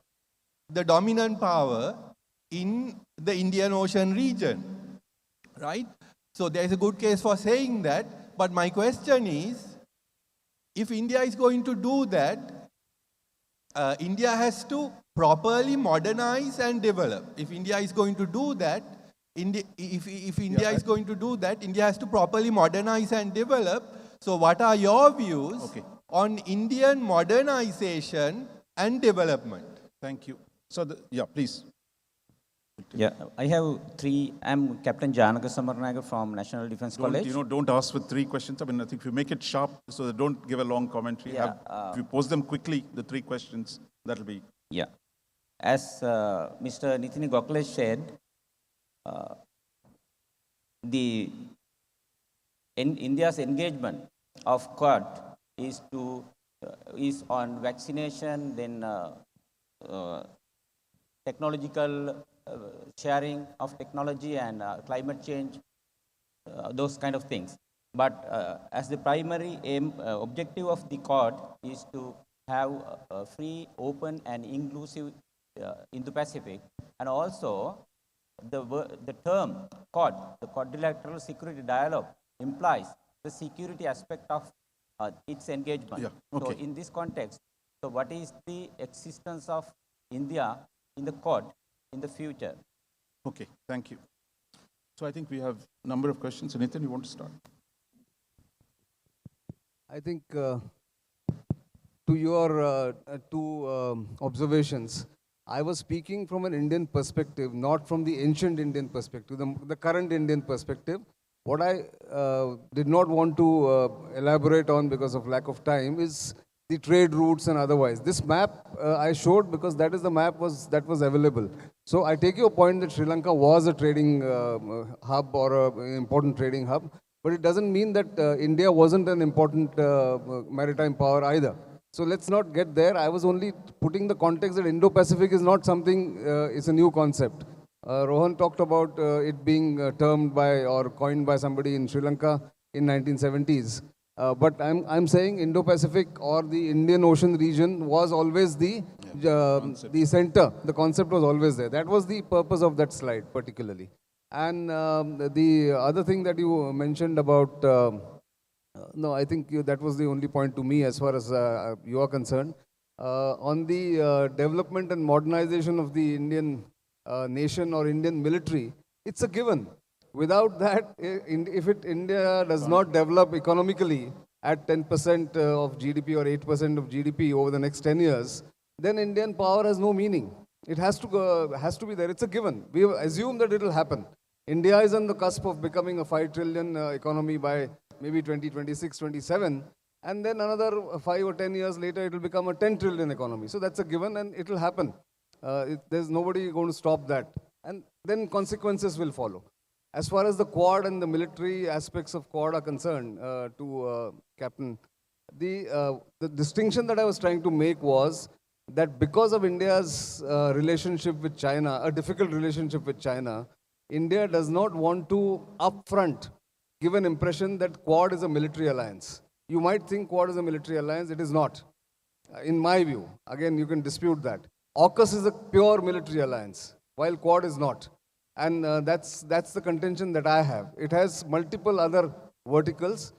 S9: the dominant power in the Indian Ocean region, right? So there is a good case for saying that But my question is, if India is going to do that, India has to properly modernize and develop. If India is going to do that, if India is going to do that, India has to properly modernize and develop. So what are your views on Indian modernization and development?
S1: Thank you. So, yeah, please.
S10: Yeah, I have three. I'm Captain Janaka Samarnagar from National Defense College.
S1: Don't ask for 3 questions. I mean, I think if you make it sharp, so that don't give a long commentary.
S10: Yeah,
S1: if you pose them quickly, the 3 questions, that'll be.
S10: Yeah. As Mr. Nitin Gokhale said, India's engagement of Quad is on vaccination, then technological sharing of technology and climate change, those kind of things. But as the primary objective of the Quad is to have a free, open and inclusive Indo-Pacific, and also the term Quad, the Quadrilateral Security Dialogue, implies the security aspect of its engagement.
S1: Yeah, okay.
S10: So in this context, so what is the existence of India in the Quad in the future?
S1: Okay, thank you. So I think we have a number of questions. So Nitin, you want to start?
S2: I think to your two observations, I was speaking from an Indian perspective, not from the ancient Indian perspective, the current Indian perspective. What I did not want to elaborate on because of lack of time is the trade routes and otherwise. This map I showed because that is the map that was available. So I take your point that Sri Lanka was a trading hub or an important trading hub, but it doesn't mean that India wasn't an important maritime power either. So let's not get there. I was only putting the context that Indo-Pacific is not something, it's a new concept. Rohan talked about it being termed by or coined by somebody in Sri Lanka in 1970s. But I'm saying Indo-Pacific or the Indian Ocean region was always the center. The concept was always there. That was the purpose of that slide particularly. And the other thing that you mentioned about, no, I think that was the only point to me as far as you are concerned. On the development and modernization of the Indian nation or Indian military, it's a given. Without that, if India does not develop economically at 10% of GDP or 8% of GDP over the next 10 years, then Indian power has no meaning. It has to be there. It's a given. We assume that it will happen. India is on the cusp of becoming a 5 trillion economy by maybe 2026, 27, and then another 5 or 10 years later, it will become a 10 trillion economy. So that's a given, and it will happen. There's nobody going to stop that. And then consequences will follow. As far as the Quad and the military aspects of Quad are concerned, Captain, the distinction that I was trying to make was that because of India's relationship with China, a difficult relationship with China, India does not want to upfront give an impression that Quad is a military alliance. You might think Quad is a military alliance. It is not, in my view. Again, you can dispute that. AUKUS is a pure military alliance, while Quad is not. And that's the contention that I have. It has multiple other verticals,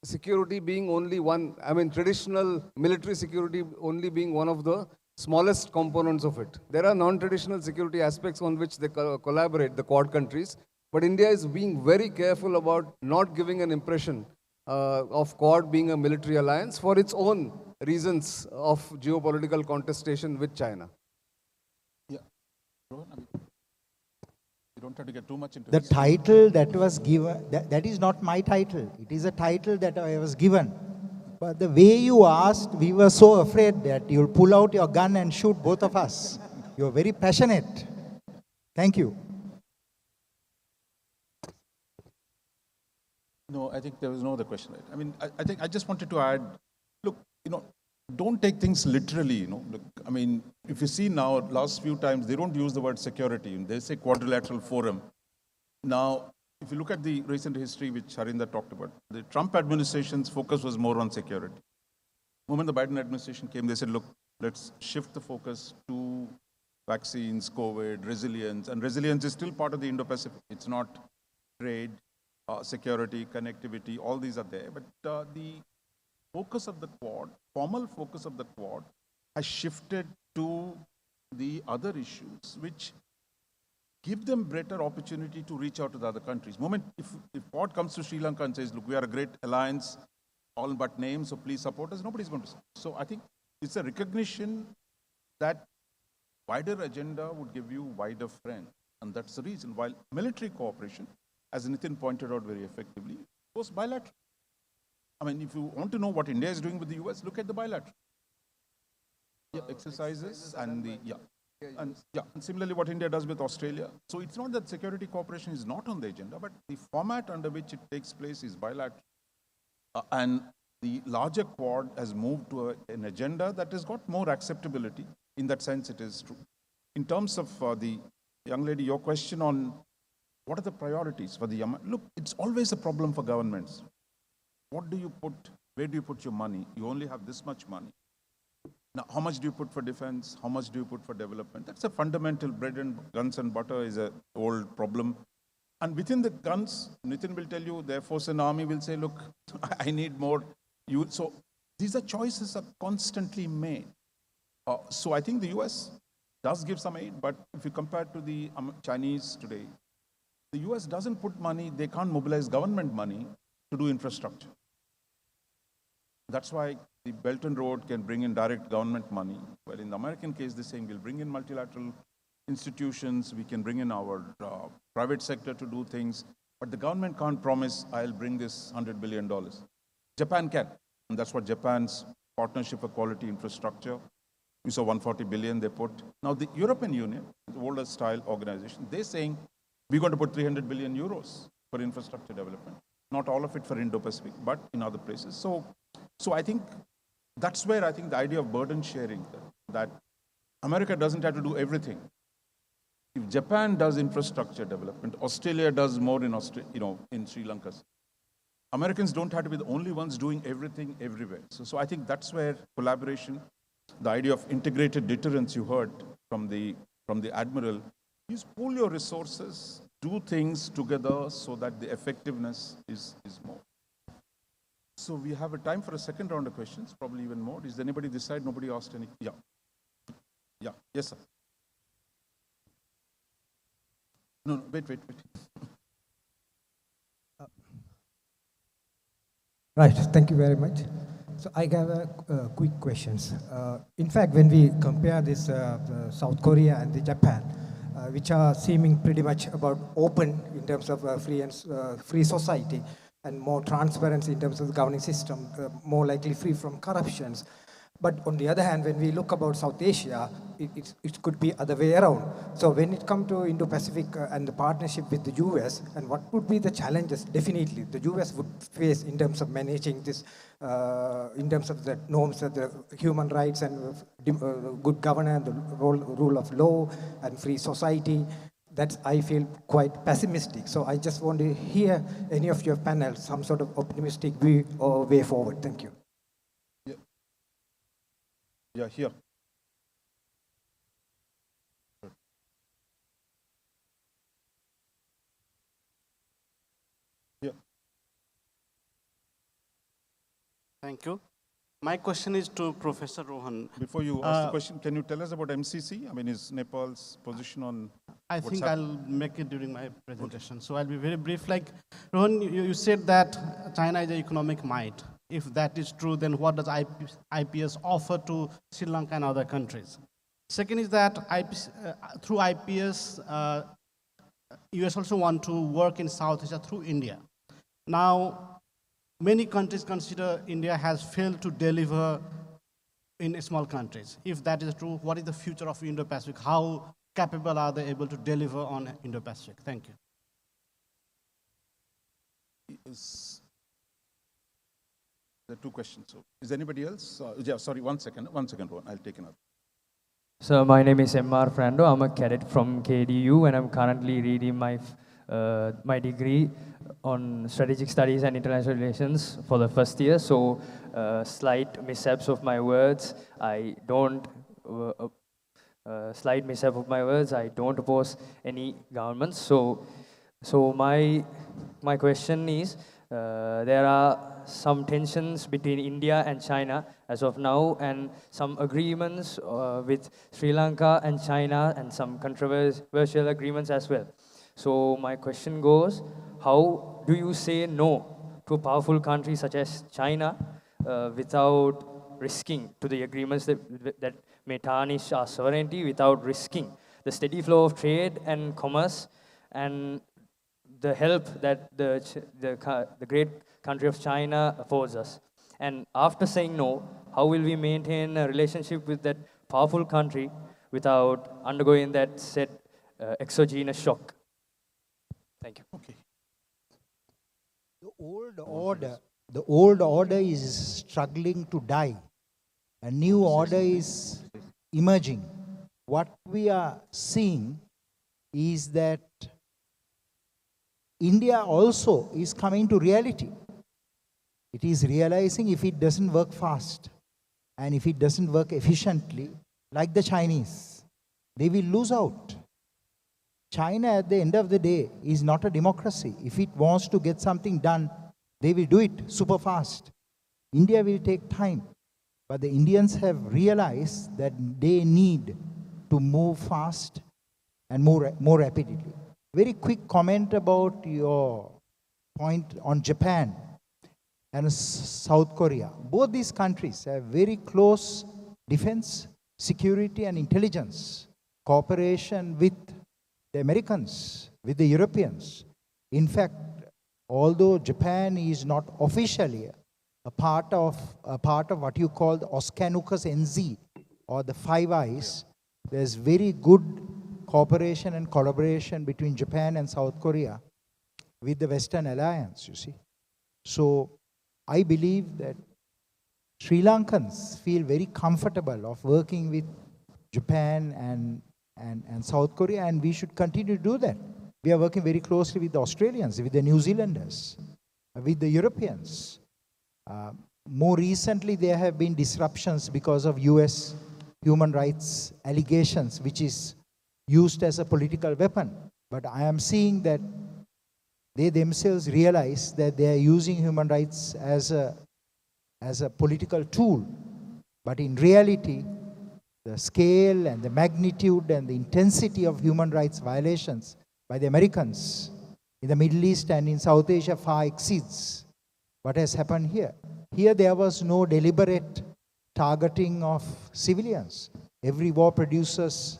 S2: security being only one, I mean traditional military security only being one of the smallest components of it. There are non-traditional security aspects on which they collaborate, the Quad countries, but India is being very careful about not giving an impression of Quad being a military alliance for its own reasons of geopolitical contestation with China.
S1: Yeah. Rohan, you don't have to get too much into
S3: The
S1: this.
S3: title that was given, that is not my title. It is a title that I was given. But the way you asked, we were so afraid that you'll pull out your gun and shoot both of us. You're very passionate. Thank you.
S1: No, I think there was no other question. I mean, I think I just wanted to add, look, don't take things literally, Look, I mean, if you see now, last few times, they don't use the word security. They say quadrilateral forum. Now, if you look at the recent history, which Harinder talked about, the Trump administration's focus was more on security. The moment the Biden administration came, they said, look, let's shift the focus to vaccines, COVID, resilience. And resilience is still part of the Indo-Pacific. It's not trade. security, connectivity, all these are there. But the focus of the Quad, formal focus of the Quad, has shifted to the other issues, which give them better opportunity to reach out to the other countries. If Quad comes to Sri Lanka and says, look, we are a great alliance, all but names, so please support us, nobody's going to support. So I think it's a recognition that wider agenda would give you wider friends. And that's the reason. While military cooperation, as Nitin pointed out very effectively, goes bilateral. I mean, if you want to know what India is doing with the US, look at the bilateral. Exercises and the, and similarly what India does with Australia. So it's not that security cooperation is not on the agenda, but the format under which it takes place is bilateral. And the larger Quad has moved to an agenda that has got more acceptability. In that sense, it is true. In terms of the young lady, your question on what are the priorities for the look, it's always a problem for governments. What do you put, where do you put your money? You only have this much money. Now, how much do you put for defense? How much do you put for development? That's a fundamental bread and guns and butter is an old problem. And within the guns, Nitin will tell you, the Air Force and Army will say, look, I need more. So these are choices are constantly made. So I think the US does give some aid, but if you compare to the Chinese today, the US doesn't put money, they can't mobilize government money to do infrastructure. That's why the Belt and Road can bring in direct government money. Well, in the American case, they're saying we'll bring in multilateral institutions, we can bring in our private sector to do things, but the government can't promise, I'll bring this $100 billion. Japan can, and that's what Japan's Partnership for Quality Infrastructure, we saw 140 billion they put. Now the European Union, the older style organization, they're saying, we're going to put 300 billion euros for infrastructure development. Not all of it for Indo-Pacific, but in other places. So I think that's where I think the idea of burden sharing, that America doesn't have to do everything. If Japan does infrastructure development, Australia does more in in Sri Lanka. Americans don't have to be the only ones doing everything everywhere. So I think that's where collaboration, the idea of integrated deterrence you heard from the Admiral, is pool your resources, do things together so that the effectiveness is more. So we have a time for a second round of questions, probably even more. Is anybody this side? Nobody asked any? Yeah. Yes, sir. No, wait.
S11: Right, thank you very much. So I have quick questions. In fact, when we compare this South Korea and the Japan, which are seeming pretty much about open in terms of free society and more transparency in terms of the governing system, more likely free from corruptions. But on the other hand, when we look about South Asia, it could be other way around. So when it comes to Indo-Pacific and the partnership with the US, and what would be the challenges definitely the US would face in terms of managing this, in terms of the norms of the human rights and good governance, the rule of law and free society, that I feel quite pessimistic. So I just want to hear any of your panel, some sort of optimistic view or way forward. Thank you.
S1: Yeah, here. Yeah.
S12: Thank you. My question is to Professor Rohan.
S1: Before you ask the question, can you tell us about MCC? I mean, is Nepal's position on
S12: I think I'll make it during my presentation. Okay. So I'll be very brief. Like, Rohan, you said that China is an economic might. If that is true, then what does IPS offer to Sri Lanka and other countries? Second is that through IPS, US also want to work in South Asia through India. Now, many countries consider India has failed to deliver in small countries. If that is true, what is the future of Indo-Pacific? How capable are they able to deliver on Indo-Pacific? Thank you.
S1: There are two questions. So, is anybody else? Yeah, sorry, one second, Rohan. I'll take another.
S13: So, my name is M.R. Fernando. I'm a cadet from KDU, and I'm currently reading my degree on strategic studies and international relations for the first year. So, slight mishaps of my words. I don't oppose any governments. So, So my question is, there are some tensions between India and China as of now, and some agreements with Sri Lanka and China, and some controversial agreements as well. So my question goes, how do you say no to a powerful country such as China without risking to the agreements that may tarnish our sovereignty, without risking the steady flow of trade and commerce and the help that the great country of China affords us? And after saying no, how will we maintain a relationship with that powerful country without undergoing that said exogenous shock? Thank you.
S1: Okay.
S3: The old order is struggling to die. A new order is emerging. What we are seeing is that India also is coming to reality. It is realizing if it doesn't work fast and if it doesn't work efficiently, like the Chinese, they will lose out. China, at the end of the day, is not a democracy. If it wants to get something done, they will do it super fast. India will take time. But the Indians have realized that they need to move fast and more rapidly. Very quick comment about your point on Japan and South Korea. Both these countries have very close defense, security, and intelligence cooperation with the Americans, with the Europeans. In fact, although Japan is not officially a part of what you call the Oskanukas NZ or the Five Eyes, there's very good cooperation and collaboration between Japan and South Korea with the Western Alliance, you see. So I believe that Sri Lankans feel very comfortable of working with Japan and South Korea, and we should continue to do that. We are working very closely with the Australians, with the New Zealanders, with the Europeans. More recently, there have been disruptions because of US human rights allegations, which is used as a political weapon. But I am seeing that they themselves realize that they are using human rights as a political tool. But in reality, the scale and the magnitude and the intensity of human rights violations by the Americans in the Middle East and in South Asia far exceeds what has happened here. Here there was no deliberate targeting of civilians. Every war produces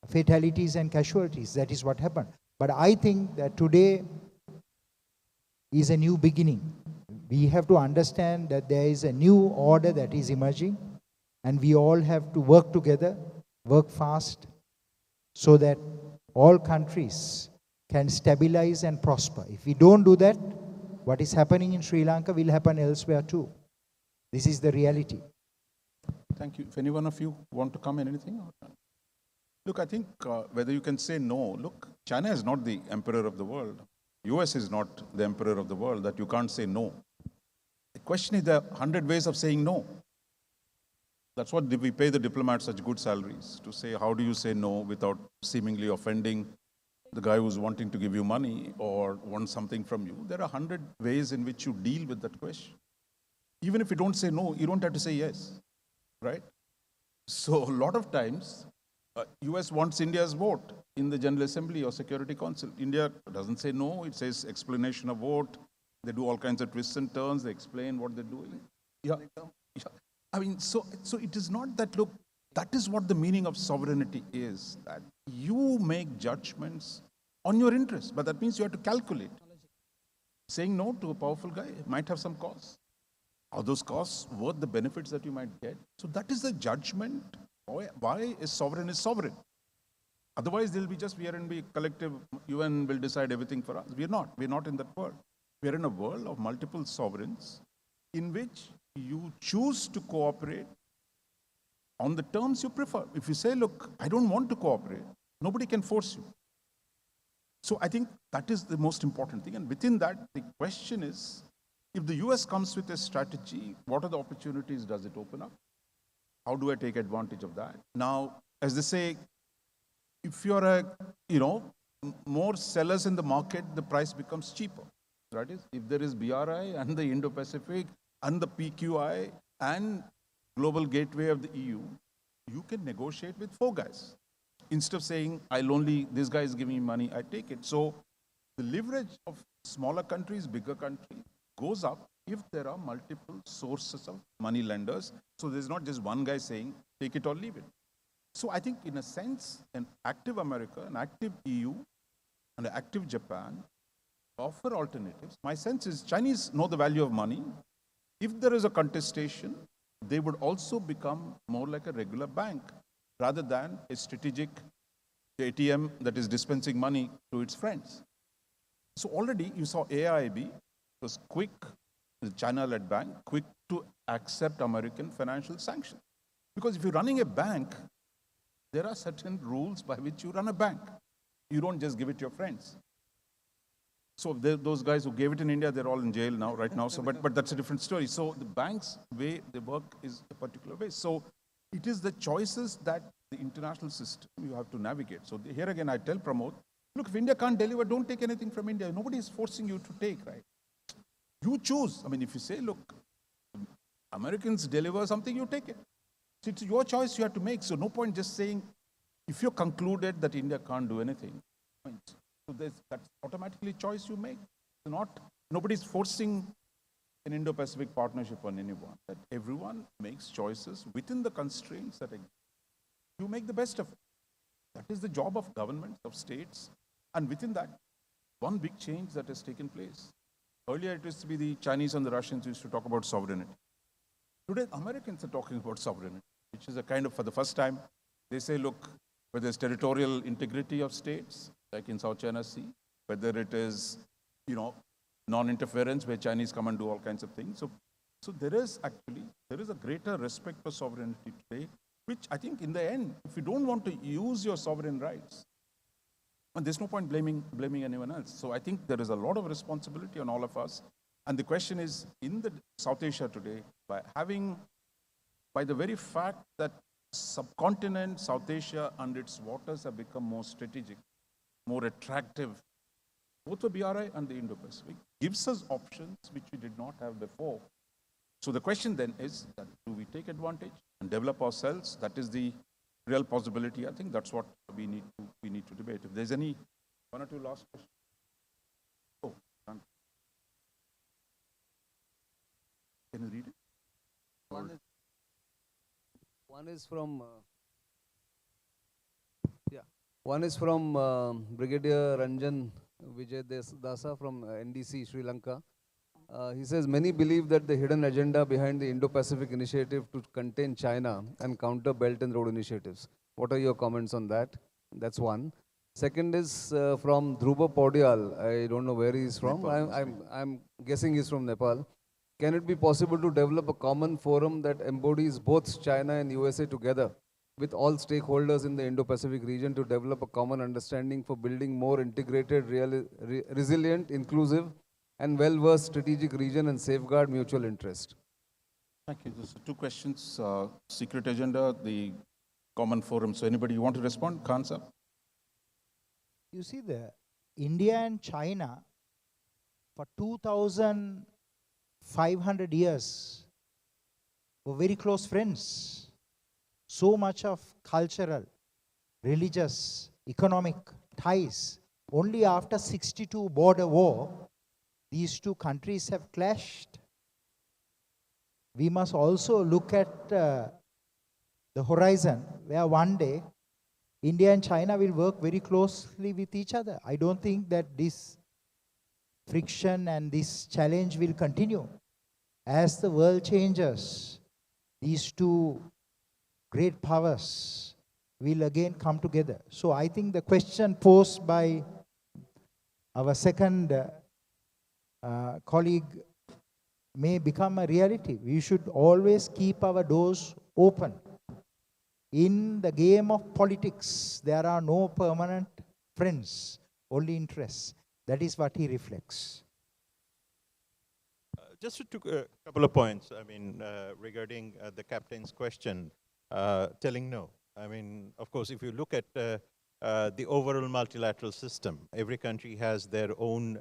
S3: fatalities and casualties. That is what happened. But I think that today is a new beginning. We have to understand that there is a new order that is emerging, and we all have to work together, work fast, so that all countries can stabilize and prosper. If we don't do that, what is happening in Sri Lanka will happen elsewhere too. This is the reality.
S1: Thank you. If any one of you want to come in, anything? Look, I think whether you can say no, look, China is not the emperor of the world. US is not the emperor of the world, that you can't say no. The question is, there are 100 ways of saying no. That's what we pay the diplomats such good salaries, to say, how do you say no without seemingly offending the guy who's wanting to give you money or wants something from you. There are 100 ways in which you deal with that question. Even if you don't say no, you don't have to say yes, right? So a lot of times, US wants India's vote in the General Assembly or Security Council. India doesn't say no, it says explanation of vote. They do all kinds of twists and turns, they explain what they're doing. Yeah. I mean, so it is not that, look, that is what the meaning of sovereignty is, that you make judgments on your interests, but that means you have to calculate. Saying no to a powerful guy might have some costs. Are those costs worth the benefits that you might get? So that is the judgment. Why is sovereign? Otherwise, they'll be just, we are in the collective, UN will decide everything for us. We're not in that world. We're in a world of multiple sovereigns in which you choose to cooperate on the terms you prefer. If you say, look, I don't want to cooperate, nobody can force you. So I think that is the most important thing. And within that, the question is, if the US comes with a strategy, what are the opportunities does it open up? How do I take advantage of that? Now, as they say, if you're more sellers in the market, the price becomes cheaper. That is, if there is BRI and the Indo-Pacific and the PQI and global gateway of the EU, you can negotiate with 4 guys. Instead of saying, this guy is giving me money, I take it. So the leverage of smaller countries, bigger countries goes up if there are multiple sources of money lenders. So there's not just one guy saying, take it or leave it. So I think in a sense, an active America, an active EU, and an active Japan offer alternatives. My sense is Chinese know the value of money. If there is a contestation, they would also become more like a regular bank rather than a strategic ATM that is dispensing money to its friends. So already you saw AIIB was quick, the China-led bank, quick to accept American financial sanctions. Because if you're running a bank, there are certain rules by which you run a bank. You don't just give it to your friends. So those guys who gave it in India, they're all in jail now, right now. So, but that's a different story. So the bank's way they work is a particular way. So it is the choices that the international system you have to navigate. So here again, I tell Pramod, look, if India can't deliver, don't take anything from India. Nobody is forcing you to take, right? You choose. I mean, if you say, look, Americans deliver something, you take it. So it's your choice you have to make. So no point just saying, if you're concluded that India can't do anything, so that's automatically choice you make. Nobody's forcing an Indo-Pacific partnership on anyone. That everyone makes choices within the constraints that exist. You make the best of it. That is the job of governments, of states. And within that, one big change that has taken place. Earlier, it used to be the Chinese and the Russians used to talk about sovereignty. Today, Americans are talking about sovereignty, which is a kind of, for the first time, they say, look, whether it's territorial integrity of states, like in South China Sea, whether it is, non-interference where Chinese come and do all kinds of things. So there is a greater respect for sovereignty today, which I think in the end, if you don't want to use your sovereign rights, and there's no point blaming anyone else. So I think there is a lot of responsibility on all of us. And the question is, in the South Asia today, by the very fact that subcontinent, South Asia and its waters have become more strategic, more attractive, both the BRI and the Indo-Pacific, gives us options which we did not have before. So the question then is, that do we take advantage and develop ourselves? That is the real possibility. I think that's what we need to debate. If there's any one or two last questions. Oh, done. Can you read it?
S2: One is from Brigadier Ranjan Vijay Dasa from NDC, Sri Lanka. He says, many believe that the hidden agenda behind the Indo-Pacific initiative to contain China and counter Belt and Road initiatives. What are your comments on that? That's one. Second is from Dhruva Podial. I don't know where he is from. I'm guessing he's from Nepal. Can it be possible to develop a common forum that embodies both China and USA together with all stakeholders in the Indo-Pacific region to develop a common understanding for building more integrated, resilient, inclusive, and well-versed strategic region and safeguard mutual interest?
S1: Thank you. Those are two questions. Secret agenda, the common forum. So anybody you want to respond? Khan sir?
S3: You see, the India and China for 2,500 years were very close friends. So much of cultural, religious, economic ties. Only after 62 border war, these two countries have clashed. We must also look at the horizon where one day India and China will work very closely with each other. I don't think that this friction and this challenge will continue. As the world changes, these two great powers will again come together. So I think the question posed by our second colleague may become a reality. We should always keep our doors open. In the game of politics, there are no permanent friends, only interests. That is what he reflects.
S4: Just a couple of points, regarding the captain's question, telling no. Of course, if you look at the overall multilateral system. Every country has their own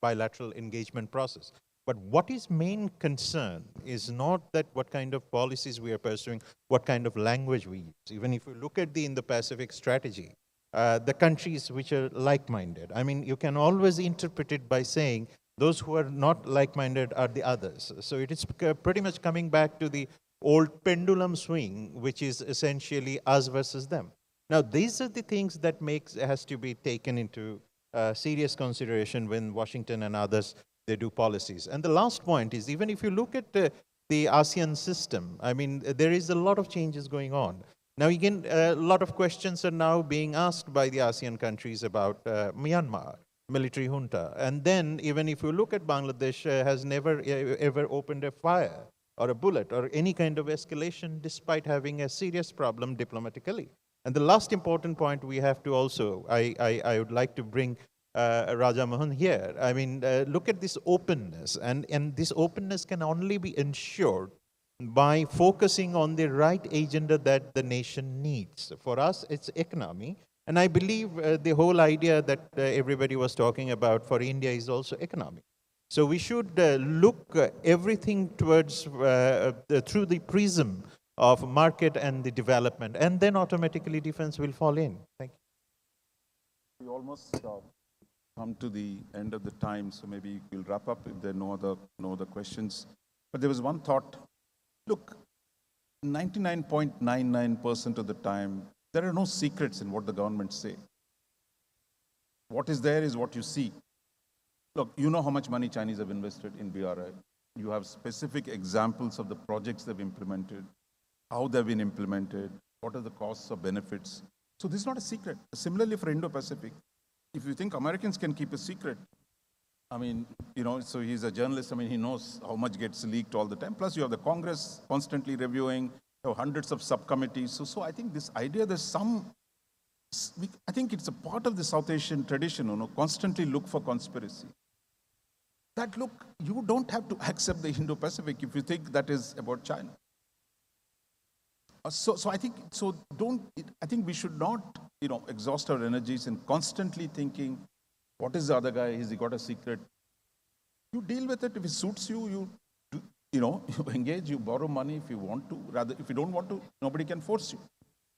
S4: bilateral engagement process. But what is main concern is not that what kind of policies we are pursuing, what kind of language we use. Even if you look at the Indo-Pacific strategy, the countries which are like-minded, I mean, you can always interpret it by saying those who are not like-minded are the others. So it is pretty much coming back to the old pendulum swing, which is essentially us versus them. Now, these are the things that has to be taken into serious consideration when Washington and others, they do policies. And the last point is, even if you look at the ASEAN system, I mean, there is a lot of changes going on. Now, again, a lot of questions are now being asked by the ASEAN countries about Myanmar, military junta. And then, even if you look at Bangladesh, has never ever opened a fire or a bullet or any kind of escalation despite having a serious problem diplomatically. And the last important point we have to also, I would like to bring Raja Mohan here. I mean, look at this openness, and this openness can only be ensured by focusing on the right agenda that the nation needs. For us, it's economy, and I believe the whole idea that everybody was talking about for India is also economic. So we should look everything towards through the prism of market and the development, and then automatically defense will fall in. Thank you.
S1: We almost come to the end of the time, so maybe we'll wrap up if there are no other questions. But there was one thought. Look, 99.99% of the time, there are no secrets in what the government say. What is there is what you see. Look, you know how much money Chinese have invested in BRI. You have specific examples of the projects they've implemented, how they've been implemented, what are the costs or benefits. So this is not a secret. Similarly for Indo-Pacific, if you think Americans can keep a secret, I mean, you know, so he's a journalist, I mean, he knows how much gets leaked all the time. Plus you have the Congress constantly reviewing, you have hundreds of subcommittees. So I think this idea, I think it's a part of the South Asian tradition, you know, constantly look for conspiracy. That look, you don't have to accept the Indo-Pacific if you think that is about China. I think we should not, you know, exhaust our energies in constantly thinking, what is the other guy? Has he got a secret? You deal with it. If it suits you, you engage, you borrow money if you want to. Rather, if you don't want to, nobody can force you.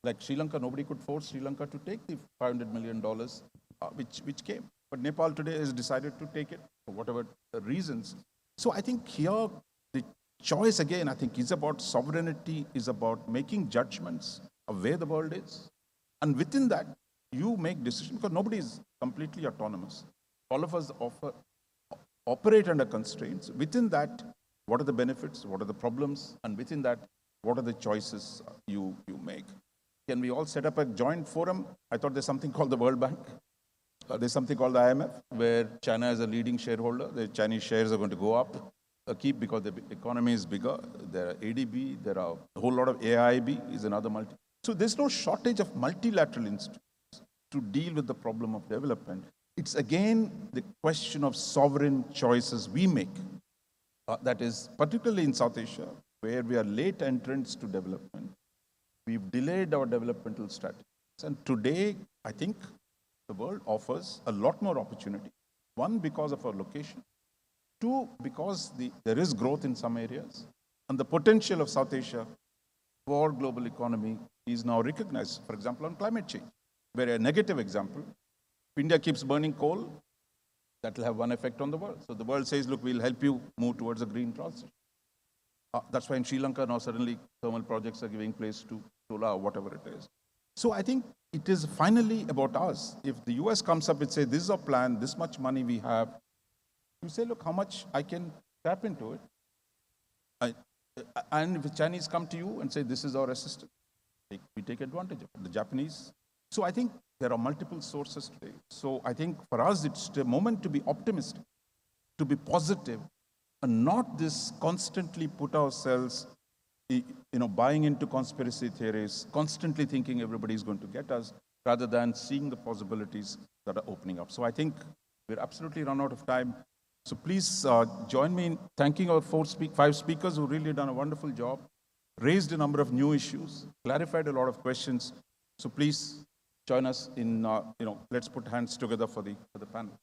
S1: Like Sri Lanka, nobody could force Sri Lanka to take the $500 million which came. But Nepal today has decided to take it for whatever reasons. So I think here, the choice again, I think, is about sovereignty, is about making judgments of where the world is. And within that, you make decisions, because nobody is completely autonomous. All of us operate under constraints. Within that, what are the benefits, what are the problems, and within that, what are the choices you make? Can we all set up a joint forum? I thought there's something called the World Bank. There's something called the IMF, where China is a leading shareholder. The Chinese shares are going to go up, because the economy is bigger. There are ADB, there are a whole lot of AIIB is another multi. So there's no shortage of multilateral institutions to deal with the problem of development. It's again the question of sovereign choices we make. That is particularly in South Asia, where we are late entrants to development. We've delayed our developmental strategies. And today, I think the world offers a lot more opportunity. One, because of our location. Two, because there is growth in some areas. And the potential of South Asia for global economy is now recognized. For example, on climate change, where a negative example, if India keeps burning coal, that will have one effect on the world. So the world says, look, we'll help you move towards a green transition. That's why in Sri Lanka now suddenly thermal projects are giving place to solar, whatever it is. So I think it is finally about us. If the US comes up and say, this is our plan, this much money we have, you say, look, how much I can tap into it. And if the Chinese come to you and say, this is our assistance, we take advantage of it. The Japanese. So I think there are multiple sources today. So I think for us, it's a moment to be optimistic, to be positive, and not this constantly put ourselves, buying into conspiracy theories, constantly thinking everybody's going to get us, rather than seeing the possibilities that are opening up. So I think we're absolutely run out of time. So please join me in thanking our 5 speakers who really done a wonderful job, raised a number of new issues, clarified a lot of questions. So please join us in, let's put hands together for the panel.